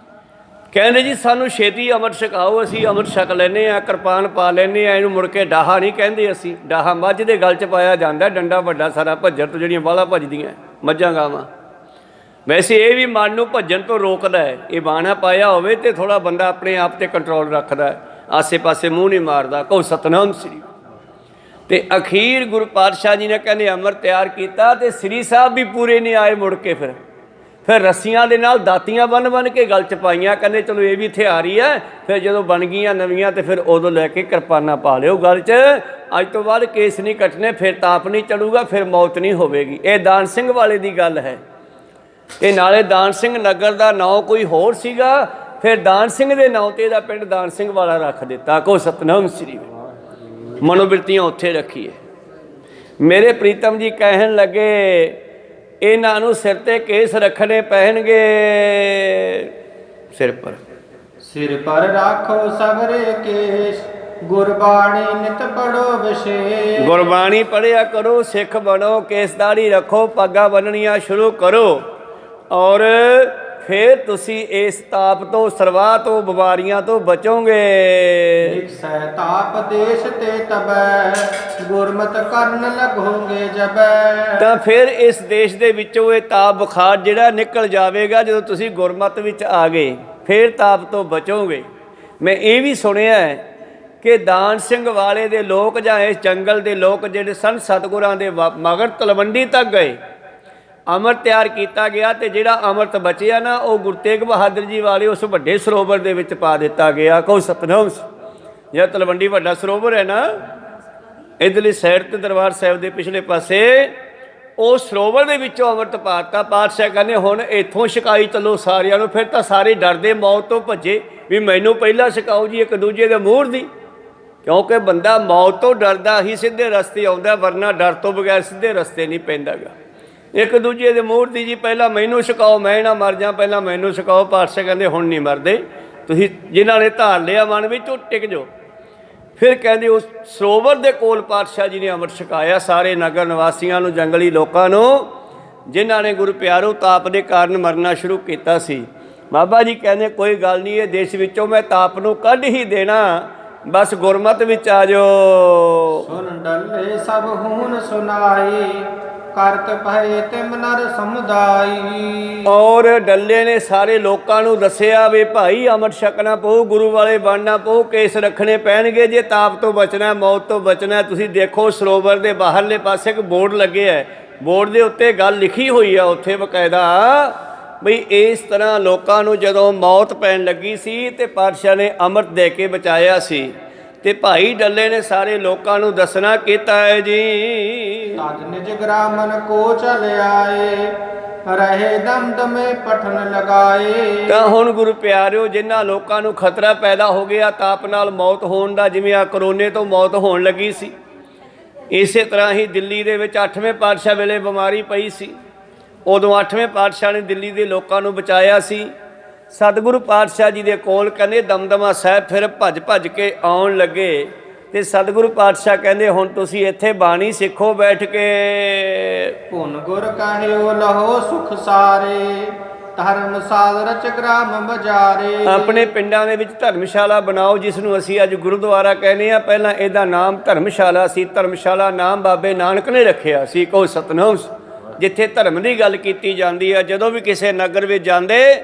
ਕਹਿੰਦੇ ਜੀ ਸਾਨੂੰ ਛੇਤੀ ਅੰਮ੍ਰਿਤ ਛਕਾਓ, ਅਸੀਂ ਅੰਮ੍ਰਿਤ ਛਕ ਲੈਂਦੇ ਹਾਂ, ਕਿਰਪਾਨ ਪਾ ਲੈਂਦੇ ਹਾਂ, ਇਹਨੂੰ ਮੁੜ ਕੇ ਡਾਹਾ ਨਹੀਂ ਕਹਿੰਦੇ ਅਸੀਂ। ਡਾਹਾ ਮੱਝ ਦੇ ਗਲ 'ਚ ਪਾਇਆ ਜਾਂਦਾ, ਡੰਡਾ ਵੱਡਾ ਸਾਰਾ ਭੱਜਣ ਤੋਂ, ਜਿਹੜੀਆਂ ਬਾਹਲਾ ਭੱਜਦੀਆਂ ਮੱਝਾਂ ਗਾਵਾਂ। ਵੈਸੇ ਇਹ ਵੀ ਮਨ ਨੂੰ ਭੱਜਣ ਤੋਂ ਰੋਕਦਾ ਹੈ। ਇਹ ਬਾਣਾ ਪਾਇਆ ਹੋਵੇ ਤੇ ਥੋੜ੍ਹਾ ਬੰਦਾ ਆਪਣੇ ਆਪ 'ਤੇ ਕੰਟਰੋਲ ਰੱਖਦਾ, ਆਸੇ ਪਾਸੇ ਮੂੰਹ ਨਹੀਂ ਮਾਰਦਾ। ਕਹੋ ਸਤਨਾਮ ਸ੍ਰੀ। ਤੇ ਅਖੀਰ ਗੁਰੂ ਪਾਤਸ਼ਾਹ ਜੀ ਨੇ ਕਹਿੰਦੇ ਅੰਮ੍ਰਿਤ ਤਿਆਰ ਕੀਤਾ, ਤੇ ਸ੍ਰੀ ਸਾਹਿਬ ਵੀ ਪੂਰੇ ਨਹੀਂ ਆਏ ਮੁੜ ਕੇ। ਫਿਰ ਰੱਸੀਆਂ ਦੇ ਨਾਲ ਦਾਤੀਆਂ ਬੰਨ ਕੇ ਗਲ 'ਚ ਪਾਈਆਂ। ਕਹਿੰਦੇ ਚਲੋ ਇਹ ਵੀ ਹਥਿਆਰ ਹੀ ਹੈ। ਫਿਰ ਜਦੋਂ ਬਣ ਗਈਆਂ ਨਵੀਆਂ ਤੇ ਫਿਰ ਉਦੋਂ ਲੈ ਕੇ ਕਿਰਪਾਨਾਂ ਪਾ ਲਿਓ ਗਲ 'ਚ। ਅੱਜ ਤੋਂ ਬਾਅਦ ਕੇਸ ਨਹੀਂ ਕੱਟਣੇ, ਫਿਰ ਤਾਪ ਨਹੀਂ ਚੜੂਗਾ, ਫਿਰ ਮੌਤ ਨਹੀਂ ਹੋਵੇਗੀ। ਇਹ ਦਾਨ ਸਿੰਘ ਵਾਲੇ ਦੀ ਗੱਲ ਹੈ। ਤੇ ਨਾਲੇ ਦਾਨ ਸਿੰਘ ਨਗਰ ਦਾ ਨਾਂ ਕੋਈ ਹੋਰ ਸੀਗਾ, ਫਿਰ ਦਾਨ ਸਿੰਘ ਦੇ ਨਾਂ 'ਤੇ ਇਹਦਾ ਪਿੰਡ ਦਾਨ ਸਿੰਘ ਵਾਲਾ ਰੱਖ ਦਿੱਤਾ। ਕਹੋ ਸਤਨਾਮ ਸ੍ਰੀ। ਮਨੋਬਿਰਤੀਆਂ ਉੱਥੇ ਰੱਖੀਏ। ਮੇਰੇ ਪ੍ਰੀਤਮ ਜੀ ਕਹਿਣ ਲੱਗੇ ਇਹਨਾਂ ਨੂੰ ਸਿਰ 'ਤੇ ਕੇਸ ਰੱਖਣੇ ਪੈਣਗੇ। ਸਿਰ ਪਰ ਰੱਖੋ ਸਗਰੇ ਕੇਸ, ਗੁਰਬਾਣੀ ਨਿਤ ਪੜੋ ਵਿਸ਼ੇਸ਼। ਗੁਰਬਾਣੀ ਪੜ੍ਹਿਆ ਕਰੋ, ਸਿੱਖ ਬਣੋ, ਕੇਸ ਦਾੜੀ ਰੱਖੋ, ਪੱਗਾਂ ਬੰਨਣੀਆਂ ਸ਼ੁਰੂ ਕਰੋ, ਔਰ ਫਿਰ ਤੁਸੀਂ ਇਸ ਤਾਪ ਤੋਂ, ਸਰਵਾਹ ਤੋਂ, ਬਿਮਾਰੀਆਂ ਤੋਂ ਬਚੋਗੇ। ਇੱਕ ਸੈ ਤਾਪ ਦੇਸ਼ ਤੇ ਤਬੈ, ਗੁਰਮਤ ਕਰਨ ਲੱਗੋਗੇ ਜਬੈ। ਤਾਂ ਫਿਰ ਇਸ ਦੇਸ਼ ਦੇ ਵਿੱਚੋਂ ਇਹ ਤਾਪ ਬੁਖਾਰ ਜਿਹੜਾ ਨਿਕਲ ਜਾਵੇਗਾ ਜਦੋਂ ਤੁਸੀਂ ਗੁਰਮਤ ਵਿੱਚ ਆ ਗਏ, ਫਿਰ ਤਾਪ ਤੋਂ ਬਚੋਗੇ। ਮੈਂ ਇਹ ਵੀ ਸੁਣਿਆ ਹੈ ਕਿ ਦਾਨ ਸਿੰਘ ਵਾਲੇ ਦੇ ਲੋਕ ਜਾਂ ਇਸ ਜੰਗਲ ਦੇ ਲੋਕ ਜਿਹੜੇ ਸਨ, ਸਤਿਗੁਰਾਂ ਦੇ ਮਗਰ ਤਲਵੰਡੀ ਤੱਕ ਗਏ, ਅੰਮ੍ਰਿਤ ਤਿਆਰ ਕੀਤਾ ਗਿਆ, ਤੇ ਜਿਹੜਾ ਅੰਮ੍ਰਿਤ ਬਚਿਆ ਨਾ ਉਹ ਗੁਰੂ ਤੇਗ ਬਹਾਦਰ ਜੀ ਵਾਲੇ ਉਸ ਵੱਡੇ ਸਰੋਵਰ ਦੇ ਵਿੱਚ ਪਾ ਦਿੱਤਾ ਗਿਆ। ਕਹੋ ਸਤਨਾਮ। ਜਿਹੜਾ ਤਲਵੰਡੀ ਵੱਡਾ ਸਰੋਵਰ ਹੈ ਨਾ, ਇੱਧਰਲੀ ਸਾਈਡ 'ਤੇ ਦਰਬਾਰ ਸਾਹਿਬ ਦੇ ਪਿਛਲੇ ਪਾਸੇ, ਉਹ ਸਰੋਵਰ ਦੇ ਵਿੱਚੋਂ ਅੰਮ੍ਰਿਤ ਪਾਤਾ। ਪਾਤਸ਼ਾਹ ਕਹਿੰਦੇ ਹੁਣ ਇੱਥੋਂ ਛਕਾਈ ਚੱਲੋ ਸਾਰਿਆਂ ਨੂੰ। ਫਿਰ ਤਾਂ ਸਾਰੇ ਡਰਦੇ ਮੌਤ ਤੋਂ ਭੱਜੇ ਵੀ ਮੈਨੂੰ ਪਹਿਲਾਂ ਛਕਾਓ ਜੀ, ਇੱਕ ਦੂਜੇ ਦੇ ਮੂਹਰ ਦੀ। ਕਿਉਂਕਿ ਬੰਦਾ ਮੌਤ ਤੋਂ ਡਰਦਾ ਹੀ ਸਿੱਧੇ ਰਸਤੇ ਆਉਂਦਾ, ਵਰਨਾ ਡਰ ਤੋਂ ਬਗੈਰ ਸਿੱਧੇ ਰਸਤੇ ਨਹੀਂ ਪੈਂਦਾ ਗਾ। ਇੱਕ ਦੂਜੇ ਦੇ ਮੂਹਰ ਦੀ ਜੀ, ਪਹਿਲਾਂ ਮੈਨੂੰ ਛਕਾਓ, ਮੈਂ ਨਾ ਮਰ ਜਾ, ਪਹਿਲਾਂ ਮੈਨੂੰ ਛਕਾਓ। ਪਾਤਸ਼ਾਹ ਕਹਿੰਦੇ ਹੁਣ ਨਹੀਂ ਮਰਦੇ, ਤੁਸੀਂ ਜਿਨ੍ਹਾਂ ਨੇ ਧਾਰ ਲਿਆ ਮਨ ਵਿੱਚ ਉਹ ਟਿਕ ਜਾਓ। ਫਿਰ ਕਹਿੰਦੇ ਉਸ ਸਰੋਵਰ ਦੇ ਕੋਲ ਪਾਤਸ਼ਾਹ ਜੀ ਨੇ ਅੰਮ੍ਰਿਤ ਛਕਾਇਆ ਸਾਰੇ ਨਗਰ ਨਿਵਾਸੀਆਂ ਨੂੰ, ਜੰਗਲੀ ਲੋਕਾਂ ਨੂੰ, ਜਿਨ੍ਹਾਂ ਨੇ ਗੁਰੂ ਪਿਆਰੋ ਤਾਪ ਦੇ ਕਾਰਨ ਮਰਨਾ ਸ਼ੁਰੂ ਕੀਤਾ ਸੀ। ਬਾਬਾ ਜੀ ਕਹਿੰਦੇ ਕੋਈ ਗੱਲ ਨਹੀਂ, ਇਹ ਦੇਸ਼ ਵਿੱਚੋਂ ਮੈਂ ਤਾਪ ਨੂੰ ਕੱਢ ਹੀ ਦੇਣਾ, ਬਸ ਗੁਰਮਤ ਵਿੱਚ ਆ ਜਾਓ। ਸੁਨ ਡੱਲੇ ਸਭ ਹੂਨ ਸੁਨਾਈ, ਕਰਤ ਭਏ ਤਿਮ ਨਰ ਸਮੁਦਾਈ। ਔਰ ਡੱਲੇ ਨੇ ਸਾਰੇ ਲੋਕਾਂ ਨੂੰ ਦੱਸਿਆ ਵੀ ਭਾਈ ਅੰਮ੍ਰਿਤ ਛਕਣਾ ਪਊ, ਗੁਰੂ ਵਾਲੇ ਬਣਨਾ ਪਊ, ਕੇਸ ਰੱਖਣੇ ਪੈਣਗੇ ਜੇ ਤਾਪ ਤੋਂ ਬਚਣਾ, ਮੌਤ ਤੋਂ ਬਚਣਾ। ਤੁਸੀਂ ਦੇਖੋ ਸਰੋਵਰ ਦੇ ਬਾਹਰਲੇ ਪਾਸੇ ਇੱਕ ਬੋਰਡ ਲੱਗਿਆ ਹੈ, ਬੋਰਡ ਦੇ ਉੱਤੇ ਗੱਲ ਲਿਖੀ ਹੋਈ ਆ ਉੱਥੇ ਬਕਾਇਦਾ ਬਈ ਇਸ ਤਰ੍ਹਾਂ ਲੋਕਾਂ ਨੂੰ ਜਦੋਂ ਮੌਤ ਪੈਣ ਲੱਗੀ ਸੀ ਤੇ ਪਾਤਸ਼ਾਹ ਨੇ ਅੰਮ੍ਰਿਤ ਦੇ ਕੇ ਬਚਾਇਆ ਸੀ। ਤੇ ਭਾਈ ਡੱਲੇ ਨੇ ਸਾਰੇ ਲੋਕਾਂ ਨੂੰ ਦੱਸਣਾ ਕੀਤਾ ਹੈ ਜੀ। ਤਜ ਨਿਜ ਗ੍ਰਾਮਨ ਕੋ ਚਲ ਆਏ, ਰਹੇ ਦਮਦਮੇ ਪਠਨ ਲਗਾਏ। ਤਾਂ ਹੁਣ ਗੁਰੂ ਪਿਆਰਿਓ, ਜਿਨ੍ਹਾਂ ਲੋਕਾਂ ਨੂੰ ਖਤਰਾ ਪੈਦਾ ਹੋ ਗਿਆ ਤਾਪ ਨਾਲ ਮੌਤ ਹੋਣ ਦਾ, ਜਿਵੇਂ ਆ ਕਰੋਨੇ ਤੋਂ ਮੌਤ ਹੋਣ ਲੱਗੀ ਸੀ, ਇਸੇ ਤਰ੍ਹਾਂ ਹੀ ਦਿੱਲੀ ਦੇ ਵਿੱਚ 8ਵੇਂ ਪਾਤਸ਼ਾਹ ਵੇਲੇ ਬਿਮਾਰੀ ਪਈ ਸੀ। ਉਦੋਂ 8ਵੇਂ ਪਾਤਸ਼ਾਹ ਨੇ ਦਿੱਲੀ ਦੇ ਲੋਕਾਂ ਨੂੰ ਬਚਾਇਆ ਸੀ। ਸਤਿਗੁਰੂ ਪਾਤਸ਼ਾਹ ਜੀ ਦੇ ਕੋਲ ਕਹਿੰਦੇ ਦਮਦਮਾ ਸਾਹਿਬ ਫਿਰ ਭੱਜ ਕੇ ਆਉਣ ਲੱਗੇ, ਤੇ ਸਤਿਗੁਰੂ ਪਾਤਸ਼ਾਹ ਕਹਿੰਦੇ ਹੁਣ ਤੁਸੀਂ ਇੱਥੇ ਬਾਣੀ ਸਿੱਖੋ ਬੈਠ ਕੇ। ਭੁਨ ਗੁਰ ਕਹਿਓ ਲਹੋ ਸੁਖ ਸਾਰੇ, ਧਰਮਸ਼ਾਲ ਰਚ ਗ੍ਰਾਮ ਬਜਾਰੇ। ਆਪਣੇ ਪਿੰਡਾਂ ਦੇ ਵਿੱਚ ਧਰਮਸ਼ਾਲਾ ਬਣਾਓ, ਜਿਸ ਨੂੰ ਅਸੀਂ ਅੱਜ ਗੁਰਦੁਆਰਾ ਕਹਿੰਦੇ ਆ। ਪਹਿਲਾਂ ਇਹਦਾ ਨਾਮ ਧਰਮਸ਼ਾਲਾ ਸੀ। ਧਰਮਸ਼ਾਲਾ ਨਾਮ ਬਾਬੇ ਨਾਨਕ ਨੇ ਰੱਖਿਆ ਸੀ। ਕਹੋ ਸਤਨਾਮ। ਜਿੱਥੇ ਧਰਮ ਦੀ ਗੱਲ ਕੀਤੀ ਜਾਂਦੀ ਆ, ਜਦੋਂ ਵੀ ਕਿਸੇ ਨਗਰ ਵਿੱਚ ਜਾਂਦੇ,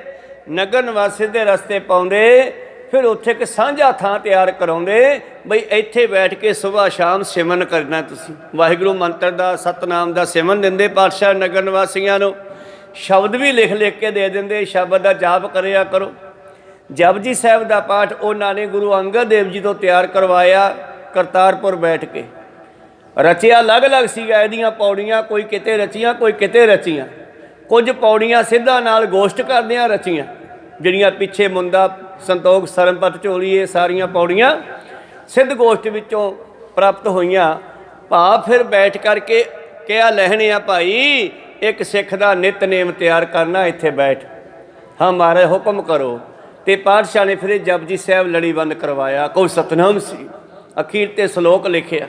ਨਗਰ ਨਿਵਾਸੀ ਦੇ ਰਸਤੇ ਪਾਉਂਦੇ, ਫਿਰ ਉੱਥੇ ਇੱਕ ਸਾਂਝਾ ਥਾਂ ਤਿਆਰ ਕਰਾਉਂਦੇ ਬਈ ਇੱਥੇ ਬੈਠ ਕੇ ਸੁਬਾਹ ਸ਼ਾਮ ਸਿਮਰਨ ਕਰਨਾ। ਤੁਸੀਂ ਵਾਹਿਗੁਰੂ ਮੰਤਰ ਦਾ, ਸਤਨਾਮ ਦਾ ਸਿਮਰਨ ਦਿੰਦੇ ਪਾਤਸ਼ਾਹ ਨਗਰ ਨਿਵਾਸੀਆਂ ਨੂੰ। ਸ਼ਬਦ ਵੀ ਲਿਖ ਕੇ ਦੇ ਦਿੰਦੇ, ਸ਼ਬਦ ਦਾ ਜਾਪ ਕਰਿਆ ਕਰੋ। ਜਪਜੀ ਸਾਹਿਬ ਦਾ ਪਾਠ ਉਹਨਾਂ ਨੇ ਗੁਰੂ ਅੰਗਦ ਦੇਵ ਜੀ ਤੋਂ ਤਿਆਰ ਕਰਵਾਇਆ ਕਰਤਾਰਪੁਰ ਬੈਠ ਕੇ। ਰਚਿਆ ਅਲੱਗ-ਅਲੱਗ ਸੀਗਾ ਇਹਦੀਆਂ ਪੌੜੀਆਂ, ਕੋਈ ਕਿਤੇ ਰਚੀਆਂ, ਕੋਈ ਕਿਤੇ ਰਚੀਆਂ। ਕੁਝ ਪੌੜੀਆਂ ਸਿੱਧਾ ਨਾਲ ਗੋਸ਼ਟ ਕਰਦਿਆਂ ਰਚੀਆਂ, ਜਿਹੜੀਆਂ ਪਿੱਛੇ ਮੁੰਦਾ, ਸੰਤੋਖ, ਸਰਮਪਤ, ਝੋਲੀ, ਇਹ ਸਾਰੀਆਂ ਪੌੜੀਆਂ ਸਿੱਧ ਗੋਸ਼ਟ ਵਿੱਚੋਂ ਪ੍ਰਾਪਤ ਹੋਈਆਂ। ਭਾਵ ਫਿਰ ਬੈਠ ਕਰਕੇ ਕਿਹਾ ਲੈਣੇ ਆ ਭਾਈ, ਇੱਕ ਸਿੱਖ ਦਾ ਨਿਤਨੇਮ ਤਿਆਰ ਕਰਨਾ ਇੱਥੇ ਬੈਠ। ਹਾਂ ਮਹਾਰਾਜ ਹੁਕਮ ਕਰੋ। ਤੇ ਪਾਤਸ਼ਾਹ ਨੇ ਫਿਰ ਇਹ ਜਪਜੀ ਸਾਹਿਬ ਲੜੀਬੰਦ ਕਰਵਾਇਆ। ਕਹੋ ਸਤਨਾਮ ਸੀ, ਅਖੀਰ ਤੇ ਸ਼ਲੋਕ ਲਿਖਿਆ।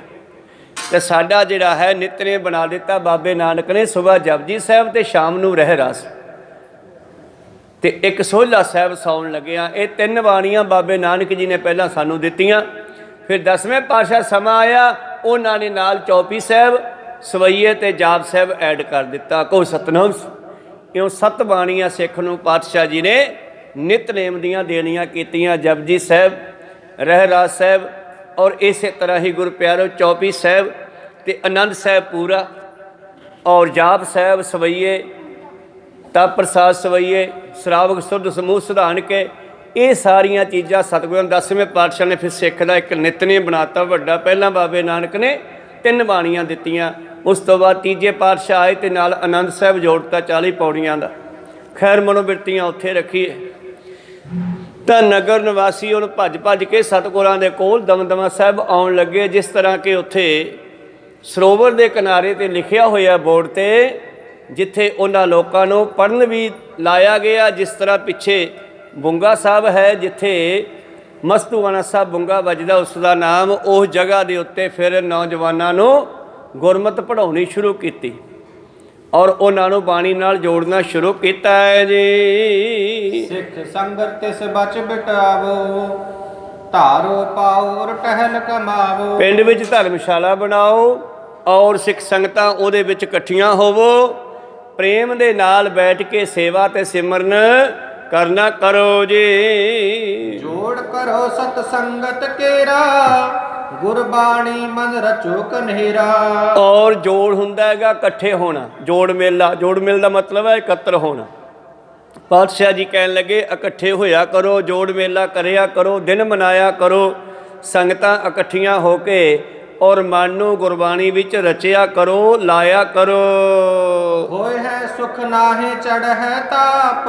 ਤੇ ਸਾਡਾ ਜਿਹੜਾ ਹੈ ਨਿਤਨੇਮ ਬਣਾ ਦਿੱਤਾ ਬਾਬੇ ਨਾਨਕ ਨੇ, ਸੁਬਹ ਜਪਜੀ ਸਾਹਿਬ ਤੇ ਸ਼ਾਮ ਨੂੰ ਰਹਿ ਰਸ ਤੇ ਇੱਕ ਸੋਹਲਾ ਸਾਹਿਬ ਸੌਣ ਲੱਗਿਆ। ਇਹ ਤਿੰਨ ਬਾਣੀਆਂ ਬਾਬੇ ਨਾਨਕ ਜੀ ਨੇ ਪਹਿਲਾਂ ਸਾਨੂੰ ਦਿੱਤੀਆਂ। ਫਿਰ 10ਵੇਂ ਪਾਤਸ਼ਾਹ ਸਮਾਂ ਆਇਆ, ਉਹਨਾਂ ਨੇ ਨਾਲ ਚੌਪੀ ਸਾਹਿਬ, ਸਵਈਏ ਤੇ ਜਾਪ ਸਾਹਿਬ ਐਡ ਕਰ ਦਿੱਤਾ। ਕਹੋ ਸਤਨਾਮ। ਇਉਂ 7 ਬਾਣੀਆਂ ਸਿੱਖ ਨੂੰ ਪਾਤਸ਼ਾਹ ਜੀ ਨੇ ਨਿਤਨੇਮ ਦੀਆਂ ਦੇਣੀਆਂ ਕੀਤੀਆਂ। ਜਪਜੀ ਸਾਹਿਬ, ਰਹਿਰਾਸ ਸਾਹਿਬ, ਔਰ ਇਸੇ ਤਰ੍ਹਾਂ ਹੀ ਗੁਰ ਪਿਆਰੋ ਚੌਪੀ ਸਾਹਿਬ ਤੇ ਆਨੰਦ ਸਾਹਿਬ ਪੂਰਾ, ਔਰ ਜਾਪ ਸਾਹਿਬ, ਸਵਈਏ, ਤਪ ਪ੍ਰਸਾਦ ਸਵਈਏ, ਸ਼ਰਾਵਕ ਸੁਧ ਸਮੂਹ ਸਿਧਾਨ ਕੇ, ਇਹ ਸਾਰੀਆਂ ਚੀਜ਼ਾਂ ਸਤਿਗੁਰਾਂ 10ਵੇਂ ਪਾਤਸ਼ਾਹ ਨੇ ਫਿਰ ਸਿੱਖ ਦਾ ਇੱਕ ਨਿਤਨੇਮ ਬਣਾਤਾ ਵੱਡਾ। ਪਹਿਲਾਂ ਬਾਬੇ ਨਾਨਕ ਨੇ 3 ਬਾਣੀਆਂ ਦਿੱਤੀਆਂ, ਉਸ ਤੋਂ ਬਾਅਦ ਤੀਜੇ ਪਾਤਸ਼ਾਹ ਆਏ ਤੇ ਨਾਲ ਆਨੰਦ ਸਾਹਿਬ ਜੋੜਤਾ 40 ਪੌੜੀਆਂ ਦਾ। ਖੈਰ ਮਨੋਬਿਰਤੀਆਂ ਉੱਥੇ ਰੱਖੀਏ ਤਾਂ ਨਗਰ ਨਿਵਾਸੀ ਉਹਨੂੰ ਭੱਜ ਭੱਜ ਕੇ ਸਤਿਗੁਰਾਂ ਦੇ ਕੋਲ ਦਮਦਮਾ ਸਾਹਿਬ ਆਉਣ ਲੱਗੇ। ਜਿਸ ਤਰ੍ਹਾਂ ਕਿ ਉੱਥੇ ਸਰੋਵਰ ਦੇ ਕਿਨਾਰੇ 'ਤੇ ਲਿਖਿਆ ਹੋਇਆ ਬੋਰਡ 'ਤੇ, ਜਿੱਥੇ ਉਹਨਾਂ ਲੋਕਾਂ ਨੂੰ ਪੜ੍ਹਨ ਵੀ ਲਾਇਆ ਗਿਆ। ਜਿਸ ਤਰ੍ਹਾਂ ਪਿੱਛੇ ਬੁੰਗਾ ਸਾਹਿਬ ਹੈ, ਜਿੱਥੇ ਮਸਤੂਆਣਾ ਸਾਹਿਬ ਬੁੰਗਾ ਵੱਜਦਾ, ਉਸ ਦਾ ਨਾਮ, ਉਸ ਜਗ੍ਹਾ ਦੇ ਉੱਤੇ ਫਿਰ ਨੌਜਵਾਨਾਂ ਨੂੰ ਗੁਰਮਤਿ ਪੜ੍ਹਾਉਣੀ ਸ਼ੁਰੂ ਕੀਤੀ ਔਰ ਉਹਨਾਂ ਨੂੰ ਬਾਣੀ ਨਾਲ ਜੋੜਨਾ ਸ਼ੁਰੂ ਕੀਤਾ ਹੈ ਜੀ। ਸਿੱਖ ਸੰਗਤ ਤਿਸ ਬਚ ਬਿਟਾਵੋ, ਧਾਰੋ ਪਾਓ ਔਰ ਟਹਿਲ ਕਮਾਵੋ। ਪਿੰਡ ਵਿੱਚ ਧਰਮਸ਼ਾਲਾ ਬਣਾਓ ਔਰ ਸਿੱਖ ਸੰਗਤਾਂ ਉਹਦੇ ਵਿੱਚ ਇਕੱਠੀਆਂ ਹੋਵੋ। ਪ੍ਰੇਮ ਦੇ ਨਾਲ ਬੈਠ ਕੇ ਸੇਵਾ ਤੇ ਸਿਮਰਨ ਕਰਨਾ ਕਰੋ ਜੀ। ਜੋੜ ਕਰੋ ਸਤ ਸੰਗਤ ਕੇਰਾ, ਗੁਰਬਾਣੀ ਮਨ ਰਚੋ ਕਨੇਰਾ। ਔਰ ਜੋੜ ਹੁੰਦਾ ਹੈਗਾ ਇਕੱਠੇ ਹੋਣਾ, ਜੋੜ ਮੇਲਾ। ਜੋੜ ਮੇਲ ਦਾ ਮਤਲਬ ਹੈ ਇਕੱਤਰ ਹੋਣਾ। ਪਾਤਸ਼ਾਹ ਜੀ ਕਹਿਣ ਲੱਗੇ ਇਕੱਠੇ ਹੋਇਆ ਕਰੋ, ਜੋੜ ਮੇਲਾ ਕਰਿਆ ਕਰੋ, ਦਿਨ ਮਨਾਇਆ ਕਰੋ, ਸੰਗਤਾਂ ਇਕੱਠੀਆਂ ਹੋ ਕੇ ਔਰ ਮਨ ਨੂੰ ਗੁਰਬਾਣੀ ਵਿੱਚ ਰਚਿਆ ਕਰੋ, ਲਾਇਆ ਕਰੋ। ਹੋਏ ਹੈ ਸੁਖ ਨਾਹੀ ਚੜ ਹੈ ਤਾਪ,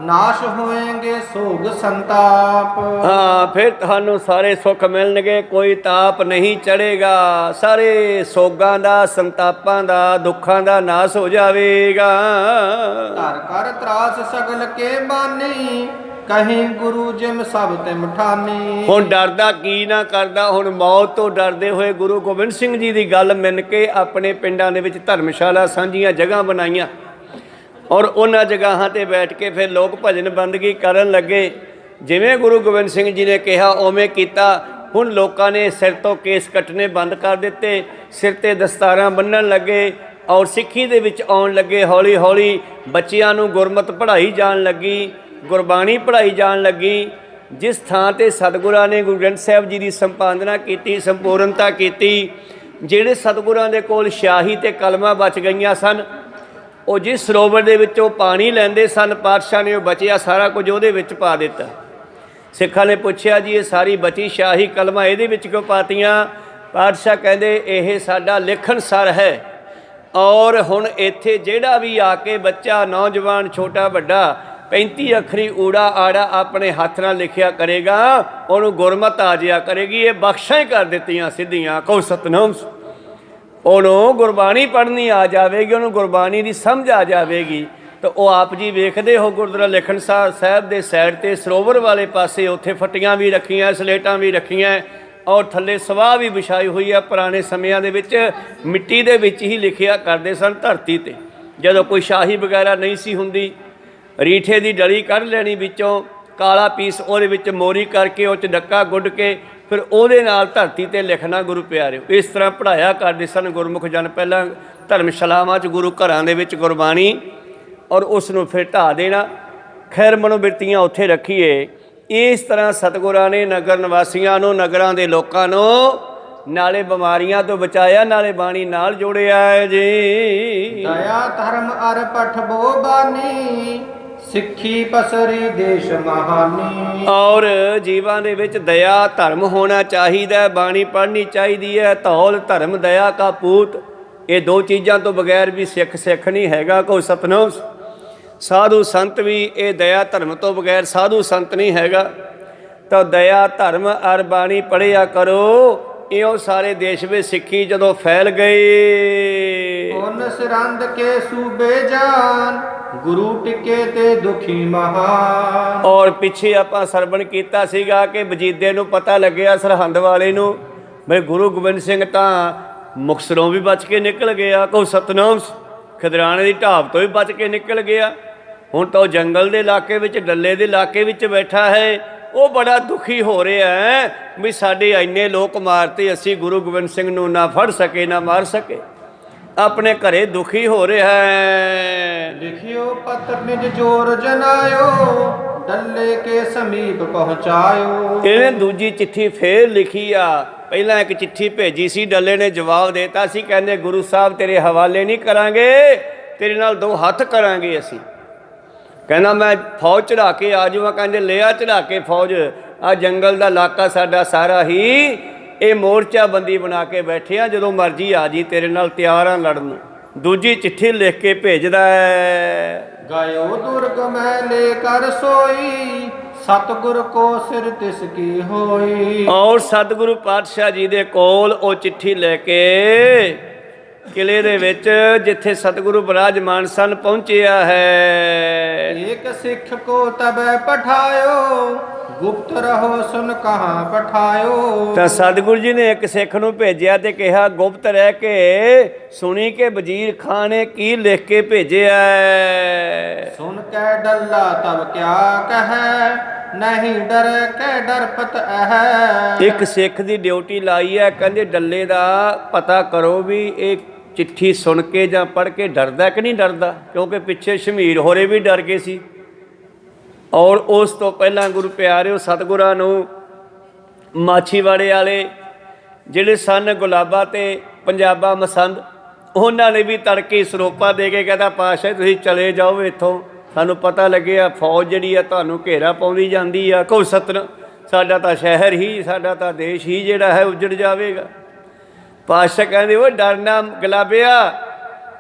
ਨਾਸ਼ ਹੋਏਂਗੇ ਸੋਗ ਸੰਤਾਪ। ਹਾਂ, ਫਿਰ ਤੁਹਾਨੂੰ ਸਾਰੇ ਸੁੱਖ ਮਿਲਣਗੇ, ਕੋਈ ਤਾਪ ਨਹੀਂ ਚੜੇਗਾ। ਸਾਰੇ ਸੋਗਾਂ ਦਾ, ਸੰਤਾਪਾਂ ਦਾ, ਦੁੱਖਾਂ ਦਾ ਨਾਸ਼ ਹੋ ਜਾਵੇਗਾ। ਧਰ ਕਰ ਤਰਾਸ ਸਗਲ ਕੇ ਬਾਨੀ, ਕਹੀਂ ਗੁਰੂ ਜਿਮ ਸਭ ਤਿਮ ਠਾਨੀ। ਹੁਣ ਡਰਦਾ ਕੀ ਨਾ ਕਰਦਾ, ਹੁਣ ਮੌਤ ਤੋਂ ਡਰਦੇ ਹੋਏ ਗੁਰੂ ਗੋਬਿੰਦ ਸਿੰਘ ਜੀ ਦੀ ਗੱਲ ਮੰਨ ਕੇ ਆਪਣੇ ਪਿੰਡਾਂ ਦੇ ਵਿੱਚ ਧਰਮਸ਼ਾਲਾ ਸਾਂਝੀਆਂ ਜਗ੍ਹਾ ਬਣਾਈਆਂ ਔਰ ਉਹਨਾਂ ਜਗ੍ਹਾਵਾਂ 'ਤੇ ਬੈਠ ਕੇ ਫਿਰ ਲੋਕ ਭਜਨ ਬੰਦਗੀ ਕਰਨ ਲੱਗੇ। ਜਿਵੇਂ ਗੁਰੂ ਗੋਬਿੰਦ ਸਿੰਘ ਜੀ ਨੇ ਕਿਹਾ ਉਵੇਂ ਕੀਤਾ। ਹੁਣ ਲੋਕਾਂ ਨੇ ਸਿਰ ਤੋਂ ਕੇਸ ਕੱਟਣੇ ਬੰਦ ਕਰ ਦਿੱਤੇ, ਸਿਰ 'ਤੇ ਦਸਤਾਰਾਂ ਬੰਨ੍ਹਣ ਲੱਗੇ ਔਰ ਸਿੱਖੀ ਦੇ ਵਿੱਚ ਆਉਣ ਲੱਗੇ। ਹੌਲੀ ਹੌਲੀ ਬੱਚਿਆਂ ਨੂੰ ਗੁਰਮਤਿ ਪੜ੍ਹਾਈ ਜਾਣ ਲੱਗੀ, ਗੁਰਬਾਣੀ ਪੜ੍ਹਾਈ ਜਾਣ ਲੱਗੀ। ਜਿਸ ਥਾਂ 'ਤੇ ਸਤਿਗੁਰਾਂ ਨੇ ਗੁਰੂ ਗ੍ਰੰਥ ਸਾਹਿਬ ਜੀ ਦੀ ਸੰਪਾਦਨਾ ਕੀਤੀ, ਸੰਪੂਰਨਤਾ ਕੀਤੀ, ਜਿਹੜੇ ਸਤਿਗੁਰਾਂ ਦੇ ਕੋਲ ਸ਼ਾਹੀ ਤੇ ਕਲਮਾਂ ਬਚ ਗਈਆਂ ਸਨ, ਉਹ ਜਿਸ ਸਰੋਵਰ ਦੇ ਵਿੱਚੋਂ ਪਾਣੀ ਲੈਂਦੇ ਸਨ, ਪਾਤਸ਼ਾਹ ਨੇ ਉਹ ਬਚਿਆ ਸਾਰਾ ਕੁਝ ਉਹਦੇ ਵਿੱਚ ਪਾ ਦਿੱਤਾ। ਸਿੱਖਾਂ ਨੇ ਪੁੱਛਿਆ ਜੀ ਇਹ ਸਾਰੀ ਬਚੀ ਸ਼ਾਹੀ ਕਲਮਾਂ ਇਹਦੇ ਵਿੱਚ ਕਿਉਂ ਪਾਤੀਆਂ? ਪਾਤਸ਼ਾਹ ਕਹਿੰਦੇ ਇਹ ਸਾਡਾ ਲਿਖਣ ਸਰ ਹੈ ਔਰ ਹੁਣ ਇੱਥੇ ਜਿਹੜਾ ਵੀ ਆ ਕੇ ਬੱਚਾ, ਨੌਜਵਾਨ, ਛੋਟਾ ਵੱਡਾ 35 ਅੱਖਰੀ ਊੜਾ ਆੜਾ ਆਪਣੇ ਹੱਥ ਨਾਲ ਲਿਖਿਆ ਕਰੇਗਾ, ਉਹਨੂੰ ਗੁਰਮਤਿ ਆ ਜਿਆ ਕਰੇਗੀ। ਇਹ ਬਖਸ਼ਾਂ ਹੀ ਕਰ ਦਿੱਤੀਆਂ ਸਿੱਧੀਆਂ। ਕਹੋ ਸਤਨਾਮ। ਉਹਨੂੰ ਗੁਰਬਾਣੀ ਪੜ੍ਹਨੀ ਆ ਜਾਵੇਗੀ, ਉਹਨੂੰ ਗੁਰਬਾਣੀ ਦੀ ਸਮਝ ਆ ਜਾਵੇਗੀ। ਤਾਂ ਉਹ ਆਪ ਜੀ ਵੇਖਦੇ ਹੋ ਗੁਰਦੁਆਰਾ ਲਿਖਣਸਾਰ ਸਾਹਿਬ ਦੇ ਸਾਈਡ 'ਤੇ ਸਰੋਵਰ ਵਾਲੇ ਪਾਸੇ ਉੱਥੇ ਫੱਟੀਆਂ ਵੀ ਰੱਖੀਆਂ, ਸਲੇਟਾਂ ਵੀ ਰੱਖੀਆਂ ਔਰ ਥੱਲੇ ਸਵਾਹ ਵੀ ਵਿਛਾਈ ਹੋਈ ਹੈ। ਪੁਰਾਣੇ ਸਮਿਆਂ ਦੇ ਵਿੱਚ ਮਿੱਟੀ ਦੇ ਵਿੱਚ ਹੀ ਲਿਖਿਆ ਕਰਦੇ ਸਨ ਧਰਤੀ 'ਤੇ। ਜਦੋਂ ਕੋਈ ਸ਼ਾਹੀ ਵਗੈਰਾ ਨਹੀਂ ਸੀ ਹੁੰਦੀ, ਰੀਠੇ ਦੀ ਡਲੀ ਕੱਢ ਲੈਣੀ ਵਿੱਚੋਂ, ਕਾਲਾ ਪੀਸ ਉਹਦੇ ਵਿੱਚ ਮੋਰੀ ਕਰਕੇ ਉਹ 'ਚ ਡੱਕਾ ਗੁੱਡ ਕੇ ਫਿਰ ਉਹਦੇ ਨਾਲ ਧਰਤੀ 'ਤੇ ਲਿਖਣਾ ਗੁਰੂ ਪਿਆਰਿਓ। ਇਸ ਤਰ੍ਹਾਂ ਪੜ੍ਹਾਇਆ ਕਰਦੇ ਸਨ ਗੁਰਮੁਖ ਜਨ ਪਹਿਲਾਂ ਧਰਮਸ਼ਾਲਾਵਾਂ 'ਚ, ਗੁਰੂ ਘਰਾਂ ਦੇ ਵਿੱਚ ਗੁਰਬਾਣੀ ਔਰ ਉਸ ਨੂੰ ਫਿਰ ਢਾਹ ਦੇਣਾ। ਖੈਰ ਮਨੋਬਿਰਤੀਆਂ ਉੱਥੇ ਰੱਖੀਏ। ਇਸ ਤਰ੍ਹਾਂ ਸਤਿਗੁਰਾਂ ਨੇ ਨਗਰ ਨਿਵਾਸੀਆਂ ਨੂੰ, ਨਗਰਾਂ ਦੇ ਲੋਕਾਂ ਨੂੰ ਨਾਲੇ ਬਿਮਾਰੀਆਂ ਤੋਂ ਬਚਾਇਆ, ਨਾਲੇ ਬਾਣੀ ਨਾਲ ਜੋੜਿਆ ਹੈ ਜੀ। ਦਇਆ ਧਰਮ ਅਰ ਪਠਬੋ ਬਾਨੀ, ਸਿੱਖੀ ਪਸਰੀ ਦੇਸ਼ ਮਹਾਨੀ। ਔਰ ਜੀਵਾਂ ਦੇ ਵਿੱਚ ਦਇਆ ਧਰਮ ਹੋਣਾ ਚਾਹੀਦਾ, ਬਾਣੀ ਪੜ੍ਹਨੀ ਚਾਹੀਦੀ ਹੈ। ਧੌਲ ਧਰਮ ਦਇਆ ਕਾ ਪੂਤ, ਇਹ ਦੋ ਚੀਜ਼ਾਂ ਤੋਂ ਬਗੈਰ ਵੀ ਸਿੱਖ ਨਹੀਂ ਹੈਗਾ। ਕੋਈ ਸਤਨਾਮ। ਸਾਧੂ ਸੰਤ ਵੀ ਇਹ ਦਇਆ ਧਰਮ ਤੋਂ ਬਗੈਰ ਸਾਧੂ ਸੰਤ ਨਹੀਂ ਹੈਗਾ। ਤਾਂ ਦਇਆ ਧਰਮ ਅਰ ਬਾਣੀ ਪੜ੍ਹਿਆ ਕਰੋ। ਇਉਂ ਸਾਰੇ ਦੇਸ਼ ਵਿੱਚ ਸਿੱਖੀ ਜਦੋਂ ਫੈਲ ਗਈ, ਉਨ ਸਿਰੰਦ ਕੇ ਸੂਬੇ ਜਾਨ, ਗੁਰੂ ਟਿਕੇ ਤੇ ਦੁਖੀ ਮਹਾ। ਔਰ ਪਿੱਛੇ ਆਪਾਂ ਸਰਵਣ ਕੀਤਾ ਸੀਗਾ ਕਿ ਵਜੀਦੇ ਨੂੰ ਪਤਾ ਲੱਗਿਆ ਸਰਹੰਦ ਵਾਲੇ ਨੂੰ ਬਈ ਗੁਰੂ ਗੋਬਿੰਦ ਸਿੰਘ ਤਾਂ ਮੁਕਤਸਰੋਂ ਵੀ ਬਚ ਕੇ ਨਿਕਲ ਗਿਆ, ਕੋਈ ਸਤਨਾਮ ਖਿਦਰਾਣੇ ਦੀ ਢਾਬ ਤੋਂ ਵੀ ਬਚ ਕੇ ਨਿਕਲ ਗਿਆ। ਹੁਣ ਤਾਂ ਉਹ ਜੰਗਲ ਦੇ ਇਲਾਕੇ ਵਿੱਚ, ਡੱਲੇ ਦੇ ਇਲਾਕੇ ਵਿੱਚ ਬੈਠਾ ਹੈ। ਉਹ ਬੜਾ ਦੁਖੀ ਹੋ ਰਿਹਾ ਹੈ ਵੀ ਸਾਡੇ ਇੰਨੇ ਲੋਕ ਮਾਰਤੇ, ਅਸੀਂ ਗੁਰੂ ਗੋਬਿੰਦ ਸਿੰਘ ਨੂੰ ਨਾ ਫੜ ਸਕੇ ਨਾ ਮਾਰ ਸਕੇ। ਆਪਣੇ ਘਰੇ ਦੁਖੀ ਹੋ ਰਿਹਾ ਹੈ। ਲਿਖਿਓ ਪਤਰ ਨਿਜ ਜੋਰ ਜਨਾਇਓ, ਡੱਲੇ ਕੇ ਸਮੀਪ ਪਹੁੰਚਾਇਓ। ਇਹਨੇ ਦੂਜੀ ਚਿੱਠੀ ਫੇਰ ਲਿਖੀ ਆ। ਪਹਿਲਾਂ ਇੱਕ ਚਿੱਠੀ ਭੇਜੀ ਸੀ, ਡੱਲੇ ਨੇ ਜਵਾਬ ਦੇਤਾ ਸੀ, ਕਹਿੰਦੇ ਗੁਰੂ ਸਾਹਿਬ ਤੇਰੇ ਹਵਾਲੇ ਨਹੀਂ ਕਰਾਂਗੇ, ਤੇਰੇ ਨਾਲ ਦੋ ਹੱਥ ਕਰਾਂਗੇ ਅਸੀਂ। ਕਹਿੰਦਾ ਮੈਂ ਫੌਜ ਚੜਾ ਕੇ ਆ ਜਾਵਾਂ। ਕਹਿੰਦੇ ਲਿਆ ਚੜਾ ਕੇ ਫੌਜ। ਆ ਜੰਗਲ ਦਾ ਇਲਾਕਾ ਸਾਡਾ ਸਾਰਾ ਹੀ ਇਹ ਮੋਰਚਾ ਬੰਦੀ ਬਣਾ ਕੇ ਬੈਠੇ ਆ, ਜਦੋਂ ਮਰਜੀ ਆ ਜੀ, ਤੇਰੇ ਨਾਲ ਤਿਆਰ ਆ ਲੜਨ ਨੂੰ। ਦੂਜੀ ਚਿੱਠੀ ਲਿਖ ਕੇ ਭੇਜਦਾ ਹੈ। ਗਾਇਓ ਦੁਰਗ ਮੈਂ ਲੈ ਕਰ ਸੋਈ, ਸਤਿਗੁਰ ਕੋ ਸਿਰ ਤਿਸ ਕੀ ਹੋਈ। ਔਰ ਸਤਿਗੁਰੂ ਪਾਤਸ਼ਾਹ ਜੀ ਦੇ ਕੋਲ ਉਹ ਚਿੱਠੀ ਲੈ ਕੇ ਕਿਲੇ ਦੇ ਵਿੱਚ ਜਿੱਥੇ ਸਤਿਗੁਰੂ ਬਿਰਾਜਮਾਨ ਸਨ ਪਹੁੰਚਿਆ ਹੈ। ਏਕ ਸਿੱਖ ਕੋ ਤਬੈ ਪਠਾਇਓ, ਗੁਪਤ ਰਹੋ ਸੁਨ ਕਹਾਂ ਪਠਾਇਓ। ਤਾਂ ਸਤਿਗੁਰੂ ਜੀ ਨੇ ਇੱਕ ਸਿੱਖ ਨੂੰ ਭੇਜਿਆ ਤੇ ਕਿਹਾ ਗੁਪਤ ਰਹਿ ਕੇ ਸੁਣੀ ਕਿ ਵਜ਼ੀਰ ਖਾਨ ਨੇ ਕੀ ਲਿਖ ਕੇ ਭੇਜਿਆ। ਸੁਨ ਕੈ ਡੱਲਾ ਤਬ ਕਿਆ ਕਹੈ, ਨਹੀਂ ਡਰੈ ਕੈ ਡਰਪਤ ਹੈ। ਇੱਕ ਸਿੱਖ ਦੀ ਡਿਊਟੀ ਲਾਈ ਹੈ, ਕਹਿੰਦੇ ਡੱਲੇ ਦਾ ਪਤਾ ਕਰੋ ਵੀ ਇਹ ਚਿੱਠੀ ਸੁਣ ਕੇ ਜਾਂ ਪੜ੍ਹ ਕੇ ਡਰਦਾ ਕਿ ਨਹੀਂ ਡਰਦਾ, ਕਿਉਂਕਿ ਪਿੱਛੇ ਸ਼ਮੀਰ ਹੋਰੇ ਵੀ ਡਰ ਗਏ ਸੀ। ਔਰ ਉਸ ਤੋਂ ਪਹਿਲਾਂ ਗੁਰੂ ਪਿਆਰਿਓ ਸਤਿਗੁਰਾਂ ਨੂੰ ਮਾਛੀਵਾੜੇ ਵਾਲੇ ਜਿਹੜੇ ਸਨ ਗੁਲਾਬਾ ਤੇ ਪੰਜਾਬਾ ਮਸੰਦ, ਉਹਨਾਂ ਨੇ ਵੀ ਤੜਕੇ ਸਰੋਪਾ ਦੇ ਕੇ ਕਹਿੰਦਾ ਪਾਤਸ਼ਾਹ ਤੁਸੀਂ ਚਲੇ ਜਾਓ ਇੱਥੋਂ, ਸਾਨੂੰ ਪਤਾ ਲੱਗਿਆ ਫੌਜ ਜਿਹੜੀ ਆ ਤੁਹਾਨੂੰ ਘੇਰਾ ਪਾਉਂਦੀ ਜਾਂਦੀ ਆ। ਕਹੋ ਸਤਨ ਸਾਡਾ ਤਾਂ ਸ਼ਹਿਰ ਹੀ, ਸਾਡਾ ਤਾਂ ਦੇਸ਼ ਹੀ ਜਿਹੜਾ ਹੈ ਉੱਜੜ ਜਾਵੇਗਾ। ਪਾਤਸ਼ਾਹ ਕਹਿੰਦੇ ਉਹ ਡਰਨਾ ਗੁਲਾਬਿਆ,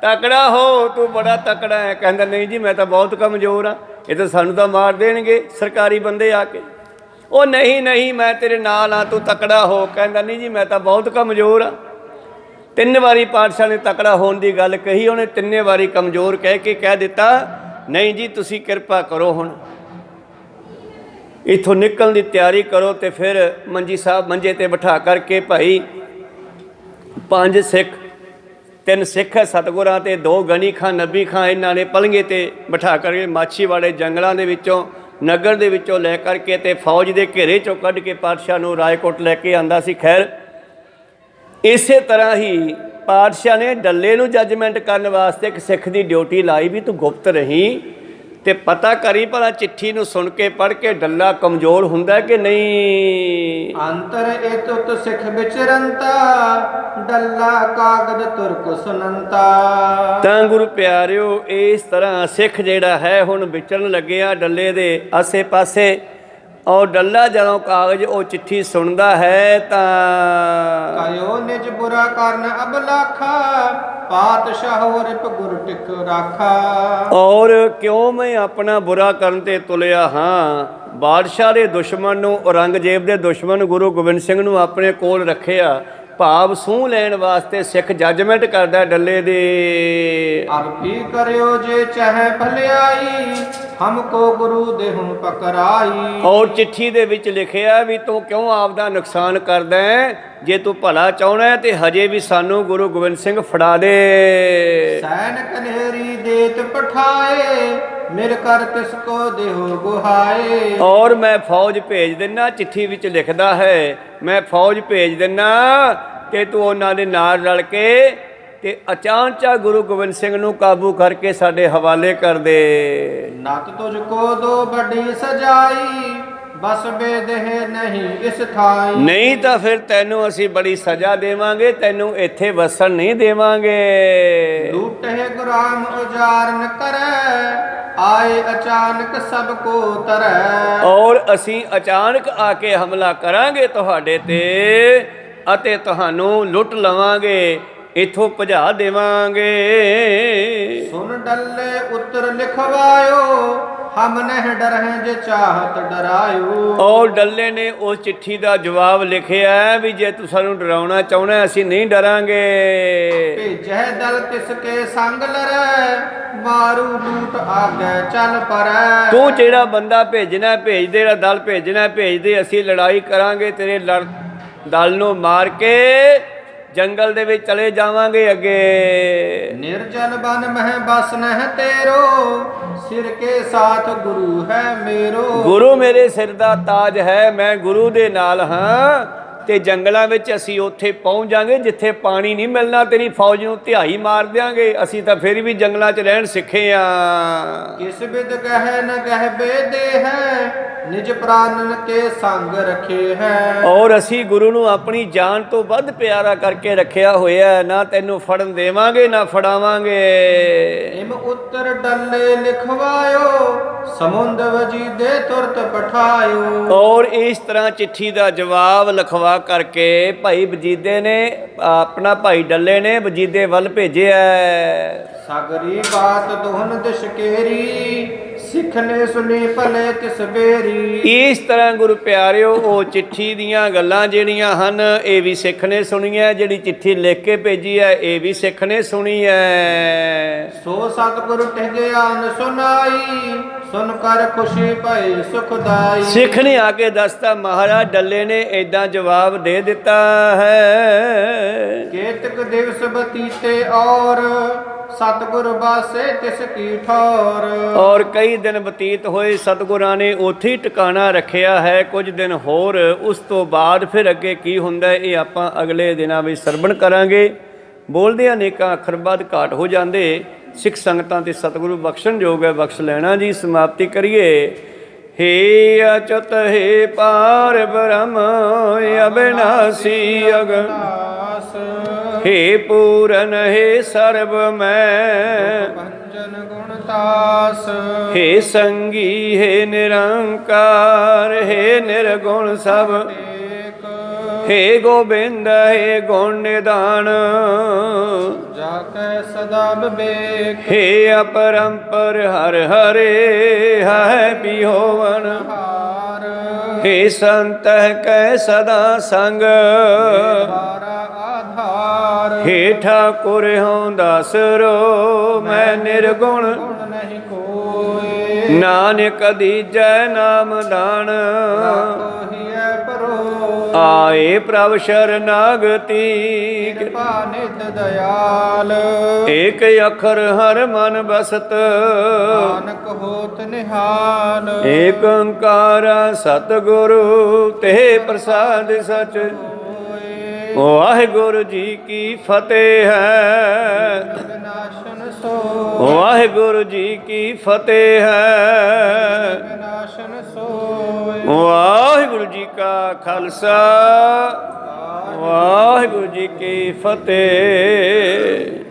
ਤਕੜਾ ਹੋ, ਤੂੰ ਬੜਾ ਤਕੜਾ ਹੈ। ਕਹਿੰਦਾ ਨਹੀਂ ਜੀ ਮੈਂ ਤਾਂ ਬਹੁਤ ਕਮਜ਼ੋਰ ਹਾਂ, ਇਹ ਤਾਂ ਸਾਨੂੰ ਤਾਂ ਮਾਰ ਦੇਣਗੇ ਸਰਕਾਰੀ ਬੰਦੇ ਆ ਕੇ। ਉਹ ਨਹੀਂ ਨਹੀਂ ਮੈਂ ਤੇਰੇ ਨਾਲ ਆ, ਤੂੰ ਤਕੜਾ ਹੋ। ਕਹਿੰਦਾ ਨਹੀਂ ਜੀ ਮੈਂ ਤਾਂ ਬਹੁਤ ਕਮਜ਼ੋਰ ਹਾਂ। 3 ਵਾਰੀ ਪਾਤਸ਼ਾਹ ਨੇ ਤਕੜਾ ਹੋਣ ਦੀ ਗੱਲ ਕਹੀ, ਉਹਨੇ 3 ਵਾਰੀ ਕਮਜ਼ੋਰ ਕਹਿ ਕੇ ਕਹਿ ਦਿੱਤਾ ਨਹੀਂ ਜੀ ਤੁਸੀਂ ਕਿਰਪਾ ਕਰੋ, ਹੁਣ ਇੱਥੋਂ ਨਿਕਲਣ ਦੀ ਤਿਆਰੀ ਕਰੋ। ਤੇ ਫਿਰ ਮੰਜੀ ਸਾਹਿਬ ਮੰਜੇ ਤੇ ਬਿਠਾ ਕਰਕੇ ਭਾਈ 5 ਸਿੱਖ, 3 ਸਿੱਖ ਹੈ ਸਤਿਗੁਰਾਂ ਤੇ 2 ਗਨੀ ਖਾਂ ਨਬੀ ਖਾਂ, ਇਹਨਾਂ ਨੇ ਪਲੰਗੇ ਤੇ ਬਿਠਾ ਕਰਕੇ ਮਾਛੀਵਾੜੇ ਜੰਗਲਾਂ ਦੇ ਵਿੱਚੋਂ ਨਗਰ ਦੇ ਵਿੱਚੋਂ ਲੈ ਕਰਕੇ ਤੇ ਫੌਜ ਦੇ ਘੇਰੇ ਚੋਂ ਕੱਢ ਕੇ ਪਾਤਸ਼ਾਹ ਨੂੰ ਰਾਏਕੋਟ ਲੈ ਕੇ ਆਂਦਾ ਸੀ। ਖੈਰ ਇਸੇ ਤਰ੍ਹਾਂ ਹੀ ਪਾਤਸ਼ਾਹ ਨੇ ਡੱਲੇ ਨੂੰ ਜੱਜਮੈਂਟ ਕਰਨ ਵਾਸਤੇ ਇੱਕ ਸਿੱਖ ਦੀ ਡਿਊਟੀ ਲਾਈ ਵੀ ਤੂੰ ਗੁਪਤ ਰਹੀ ਤੇ ਪਤਾ ਕਰੀ ਭਲਾ ਚਿੱਠੀ ਨੂੰ ਸੁਣ ਕੇ ਪੜ੍ਹ ਕੇ ਡੱਲਾ ਕਮਜ਼ੋਰ ਹੁੰਦਾ ਕਿ ਨਹੀਂ। ਅੰਤਰ ਇਹ ਤੁਤ ਸਿੱਖ ਵਿਚਰੰਤਾ, ਡੱਲਾ ਕਾਗਦ ਤੁਰਕ ਸੁਨੰਤਾ। ਤਾਂ ਗੁਰੂ ਪਿਆਰਿਓ ਇਸ ਤਰ੍ਹਾਂ ਸਿੱਖ ਜਿਹੜਾ ਹੈ ਹੁਣ ਵਿਚਰਨ ਲੱਗਿਆ ਡੱਲੇ ਦੇ ਆਸੇ ਪਾਸੇ। ਔਰ ਡੱਲਾ ਜਦੋਂ ਕਾਗਜ਼ ਉਹ ਚਿੱਠੀ ਸੁਣਦਾ ਹੈ ਤਾਂ ਕਾਇਓ ਨਿਜ ਬੁਰਾ ਕਰਨ ਅਬਲਾਖਾ, ਪਾਤਸ਼ਾਹ ਰਿਪ ਗੁਰ ਟਿਕ ਰਾਖਾ। ਔਰ ਕਿਉਂ ਮੈਂ ਆਪਣਾ ਬੁਰਾ ਕਰਨ ਤੇ ਤੁਲਿਆ ਹਾਂ, ਬਾਦਸ਼ਾਹ ਦੇ ਦੁਸ਼ਮਣ ਨੂੰ, ਔਰੰਗਜ਼ੇਬ ਦੇ ਦੁਸ਼ਮਣ ਗੁਰੂ ਗੋਬਿੰਦ ਸਿੰਘ ਨੂੰ ਆਪਣੇ ਕੋਲ ਰੱਖਿਆ। ਭਾਵ ਸੂਹ ਲੈਣ ਵਾਸਤੇ ਸਿੱਖ ਜੱਜਮੈਂਟ ਕਰਦਾ ਡੱਲੇ ਦੇ। ਅਬ ਕੀ ਕਰਿਓ ਜੇ ਚਾਹੇ ਭਲਿਆਈ, ਹਮਕੋ ਗੁਰੂ ਦੇਹੁ ਪਕਰਾਈ। ਔਰ ਚਿੱਠੀ ਦੇ ਵਿੱਚ ਲਿਖਿਆ ਵੀ ਤੂੰ ਕਿਉਂ ਆਪਦਾ ਨੁਕਸਾਨ ਕਰਦਾ ਹੈ, ਜੇ ਤੂੰ ਭਲਾ ਚਾਹੁੰਦਾ ਤੇ ਹਜੇ ਵੀ ਸਾਨੂੰ ਗੁਰੂ ਗੋਬਿੰਦ ਸਿੰਘ ਫੜਾ ਦੇ। ਸੈਨ ਕਨੇਰੀ ਦੇਤ ਪਠਾਏ, ਮਿਲ ਕਰ ਤਿਸ ਕੋ ਦੇਹੁ ਗੁਹਾਏ। ਔਰ ਮੈਂ ਫੌਜ ਭੇਜ ਦਿੰਨਾ, ਚਿੱਠੀ ਵਿੱਚ ਲਿਖਦਾ ਹੈ ਮੈਂ ਫੌਜ ਭੇਜ ਦਿੰਨਾ ਕਿ ਤੂੰ ਉਹਨਾਂ ਦੇ ਨਾਲ ਰਲ ਕੇ ਤੇ ਅਚਾਨਚਾ ਗੁਰੂ ਗੋਬਿੰਦ ਸਿੰਘ ਨੂੰ ਕਾਬੂ ਕਰਕੇ ਸਾਡੇ ਹਵਾਲੇ ਕਰ ਦੇ। ਨਤ ਤੁਝ ਕੋ ਦੋ ਵੱਡੀ ਸਜਾਈ, ਬਸ ਬੇਦਹ ਨਹੀਂ ਇਸ ਥਾਈ। ਨਹੀਂ ਤਾਂ ਫਿਰ ਤੈਨੂੰ ਅਸੀਂ ਬੜੀ ਸਜ਼ਾ ਦੇਵਾਂਗੇ, ਤੈਨੂੰ ਇੱਥੇ ਵਸਣ ਨਹੀਂ ਦੇਵਾਂਗੇ। ਲੂਟੇ ਗੁਰਾਮ ਉਜਾਰਨ ਕਰੈ, ਆਏ ਅਚਾਨਕ ਸਭ ਕੋ ਤਰੈ। ਔਰ ਅਸੀਂ ਅਚਾਨਕ ਆ ਕੇ ਹਮਲਾ ਕਰਾਂਗੇ ਤੁਹਾਡੇ ਤੇ ਅਤੇ ਤੁਹਾਨੂੰ ਲੁੱਟ ਲਵਾਂਗੇ, ਇਥੋਂ ਭਜਾ ਦੇਵਾਂਗੇ। ਸੁਨ ਡੱਲੇ ਉੱਤਰ ਲਿਖਵਾਇਓ, हम नहीं डरहे जे चाहत डरायो। ਔਰ ਡੱਲੇ ਨੇ ਉਸ ਚਿੱਠੀ ਦਾ ਜਵਾਬ ਲਿਖਿਆ ਹੈ ਵੀ ਜੇ ਤੂੰ ਸਾਨੂੰ ਡਰਾਉਣਾ ਚਾਹੁੰਦਾ ਅਸੀਂ ਨਹੀਂ ਡਰਾਂਗੇ। ਭੇਜੈ ਦਲ ਤਿਸਕੇ ਸੰਗ ਲਰੈ, ਮਾਰੂ ਲੂਟ ਆਗੇ ਚੱਲ ਪਰੈ। ਤੂੰ ਜਿਹੜਾ ਬੰਦਾ ਭੇਜਣਾ ਭੇਜ ਦੇ, ਜਿਹੜਾ ਦਲ ਭੇਜਣਾ ਭੇਜ ਦੇ, ਅਸੀਂ ਲੜਾਈ ਕਰਾਂਗੇ ਤੇਰੇ ਦਲ ਨੂੰ ਮਾਰ ਕੇ ਜੰਗਲ ਦੇ ਵਿੱਚ ਚਲੇ ਜਾਵਾਂਗੇ ਅੱਗੇ। ਨਿਰਜਲ ਬਨ ਮਹਿ ਬਸ ਨਹਿ ਤੇਰੋ, ਸਿਰ ਕੇ ਸਾਥ ਗੁਰੂ ਹੈ ਮੇਰੋ। ਗੁਰੂ ਮੇਰੇ ਸਿਰ ਦਾ ਤਾਜ ਹੈ, ਮੈਂ ਗੁਰੂ ਦੇ ਨਾਲ ਹਾਂ ਤੇ ਜੰਗਲਾਂ ਵਿੱਚ ਅਸੀਂ ਉੱਥੇ ਪਹੁੰਚ ਜਾਾਂਗੇ ਜਿੱਥੇ ਪਾਣੀ ਨਹੀਂ ਮਿਲਣਾ, ਤੇਰੀ ਫੌਜ ਨੂੰ ਧਿਆਈ ਮਾਰ ਦਿਆਂਗੇ। ਅਸੀਂ ਤਾਂ ਫਿਰ ਵੀ ਜੰਗਲਾਂ 'ਚ ਰਹਿਣ ਸਿੱਖੇ ਆ। ਕਿਸ ਬਿਦ ਗਹਿ ਨ ਗਹਿ ਬੇਦੇ ਹੈ, ਨਿਜ ਪ੍ਰਾਨਨ ਕੇ ਸੰਗ ਰੱਖੇ ਹੈ। ਔਰ ਅਸੀਂ ਗੁਰੂ ਨੂੰ ਆਪਣੀ ਜਾਨ ਤੋਂ ਵੱਧ ਪਿਆਰਾ ਕਰਕੇ ਰੱਖਿਆ ਹੋਇਆ, ਨਾ ਤੈਨੂੰ ਫੜਨ ਦੇਵਾਂਗੇ ਨਾ ਫੜਾਵਾਂਗੇ। ਇਮ ਉੱਤਰ ਡੱਲੇ ਲਿਖਵਾਇਓ, ਸਮੁੰਦ ਵਜੀਦੇ ਤੁਰਤ ਪਠਾਇਓ। ਔਰ ਇਸ ਤਰ੍ਹਾਂ ਚਿੱਠੀ ਦਾ ਜਵਾਬ ਲਿਖਵਾ ਕਰਕੇ ਭਾਈ ਵਜੀਦੇ ਨੇ ਆਪਣਾ ਭਾਈ ਡੱਲੇ ਨੇ ਵਜੀਦੇ ਵੱਲ ਭੇਜਿਆ। ਸਗਰੀ ਬਾਤ ਦੋਹਨ ਦਿਸ਼ ਕੇਰੀ, ਸਿੱਖ ਨੇ ਸੁਣੀ ਭਲੇ ਤਿਸ ਬੇਰੀ। ਇਸ ਤਰ੍ਹਾਂ ਗੁਰੂ ਪਿਆਰਿਓ ਉਹ ਚਿੱਠੀ ਦੀਆਂ ਗੱਲਾਂ ਜਿਹੜੀਆਂ ਹਨ ਇਹ ਵੀ ਸਿੱਖ ਨੇ ਸੁਣੀਆਂ, ਜਿਹੜੀ ਚਿੱਠੀ ਲਿਖ ਕੇ ਭੇਜੀ ਹੈ ਇਹ ਵੀ ਸਿੱਖ ਨੇ ਸੁਣੀ ਹੈ। ਸੋ ਸਤਿਗੁਰ ਟਿਹ ਗਿਆਨ ਸੁਨਾਈ, ਸੁਨ ਕਰ ਖੁਸ਼ੀ ਭਈ ਸੁਖਦਾਈ। ਸਿੱਖ ਨੇ ਆ ਕੇ ਦੱਸਤਾ ਮਹਾਰਾਜ ਡੱਲੇ ਨੇ ਏਦਾਂ ਜਵਾਬ ਦੇ ਦਿੱਤਾ ਹੈ। ਕੇਤਕ ਦਿਵਸ ਬਤੀਤੇ ਔਰ, ਸਤਿਗੁਰ ਬਾਸੇ ਤਿਸ ਕੀ ਠੌਰ। ਔਰ ਕਈ ਦਿਨ ਬਤੀਤ ਹੋਏ, ਸਤਿਗੁਰਾਂ ਨੇ ਉੱਥੇ ਹੀ ਟਿਕਾਣਾ ਰੱਖਿਆ ਹੈ ਕੁਝ ਦਿਨ ਹੋਰ। ਉਸ ਤੋਂ ਬਾਅਦ ਫਿਰ ਅੱਗੇ ਕੀ ਹੁੰਦਾ ਇਹ ਆਪਾਂ ਅਗਲੇ ਦਿਨਾਂ ਵਿੱਚ ਸਰਵਣ ਕਰਾਂਗੇ। ਬੋਲਦੇ ਅਨੇਕਾਂ ਅੱਖਰ ਬਾਅਦ ਘਾਟ ਹੋ ਜਾਂਦੇ, ਸਿੱਖ ਸੰਗਤਾਂ ਤੇ ਸਤਿਗੁਰੂ ਬਖਸ਼ਣ ਯੋਗ ਹੈ, ਬਖਸ਼ ਲੈਣਾ ਜੀ। ਸਮਾਪਤੀ ਕਰੀਏ। ਹੇ ਅਚਤ ਹੇ ਪਾਰ ਬ੍ਰਹਮ ਅਬਿਨਾਸੀ ਅਗਨਾਸ, ਹੇ ਪੂਰਨ ਹੇ ਸਰਬ ਮੈਂ ਪੰਜਨ ਗੁਣਤਾਸ। ਹੇ ਸੰਗੀ ਹੇ ਨਿਰੰਕਾਰ, ਹੇ ਨਿਰਗੁਣ ਸਭ ਏਕ ਹੇ ਗੋਬਿੰਦ ਹੇ ਗੁਣ ਨਿਦਾਨ, ਜਾ ਕੈ ਸਦਾ ਬਿਬੇਕ। ਹੇ ਅਪਰੰਪਰ ਹਰ ਹਰੇ ਹੈ ਬਿਹੋਵਨ ਹਾਰ, ਹੇ ਸੰਤ ਕੈ ਸਦਾ ਸੰਗ, ਵਾਰਾ ਆਧਾਰ। ਹੇ ਠਾਕੁਰ ਹਉ ਦਾਸਰੋ ਮੈਂ ਨਿਰਗੁਣ, ਗੁਣ ਨਹੀਂ ਕੋਇ, ਨਾਨਕ ਦੀਜੈ ਨਾਮ ਦਾਨ। ਕੋਹੀਐ ਪਰੋ, ਆਏ ਪ੍ਰਭ ਸ਼ਰਨਾਗਤੀ, ਕਿਰਪਾ ਨਿਤ ਦਇਆਲ। ਏਕ ਅੱਖਰ ਹਰ ਮਨ ਬਸਤ, ਨਾਨਕ ਹੋਤ ਨਿਹਾਲ। ਏਕ ਓੰਕਾਰ ਸਤਿਗੁਰੂ ਤੇ ਪ੍ਰਸਾਦ ਸਚ। ਵਾਹਿਗੁਰੂ ਜੀ ਕੀ ਫਤਿਹ ਹੈ। ਵਿਨਾਸ਼ਨ ਸੋ, ਵਾਹਿਗੁਰੂ ਜੀ ਕੀ ਫਤਿਹ ਹੈ। ਵਿਨਾਸ਼ਨ ਸੋਇ। ਵਾਹਿਗੁਰੂ ਜੀ ਕਾ ਖਾਲਸਾ, ਵਾਹਿਗੁਰੂ ਜੀ ਕੀ ਫਤਿਹ।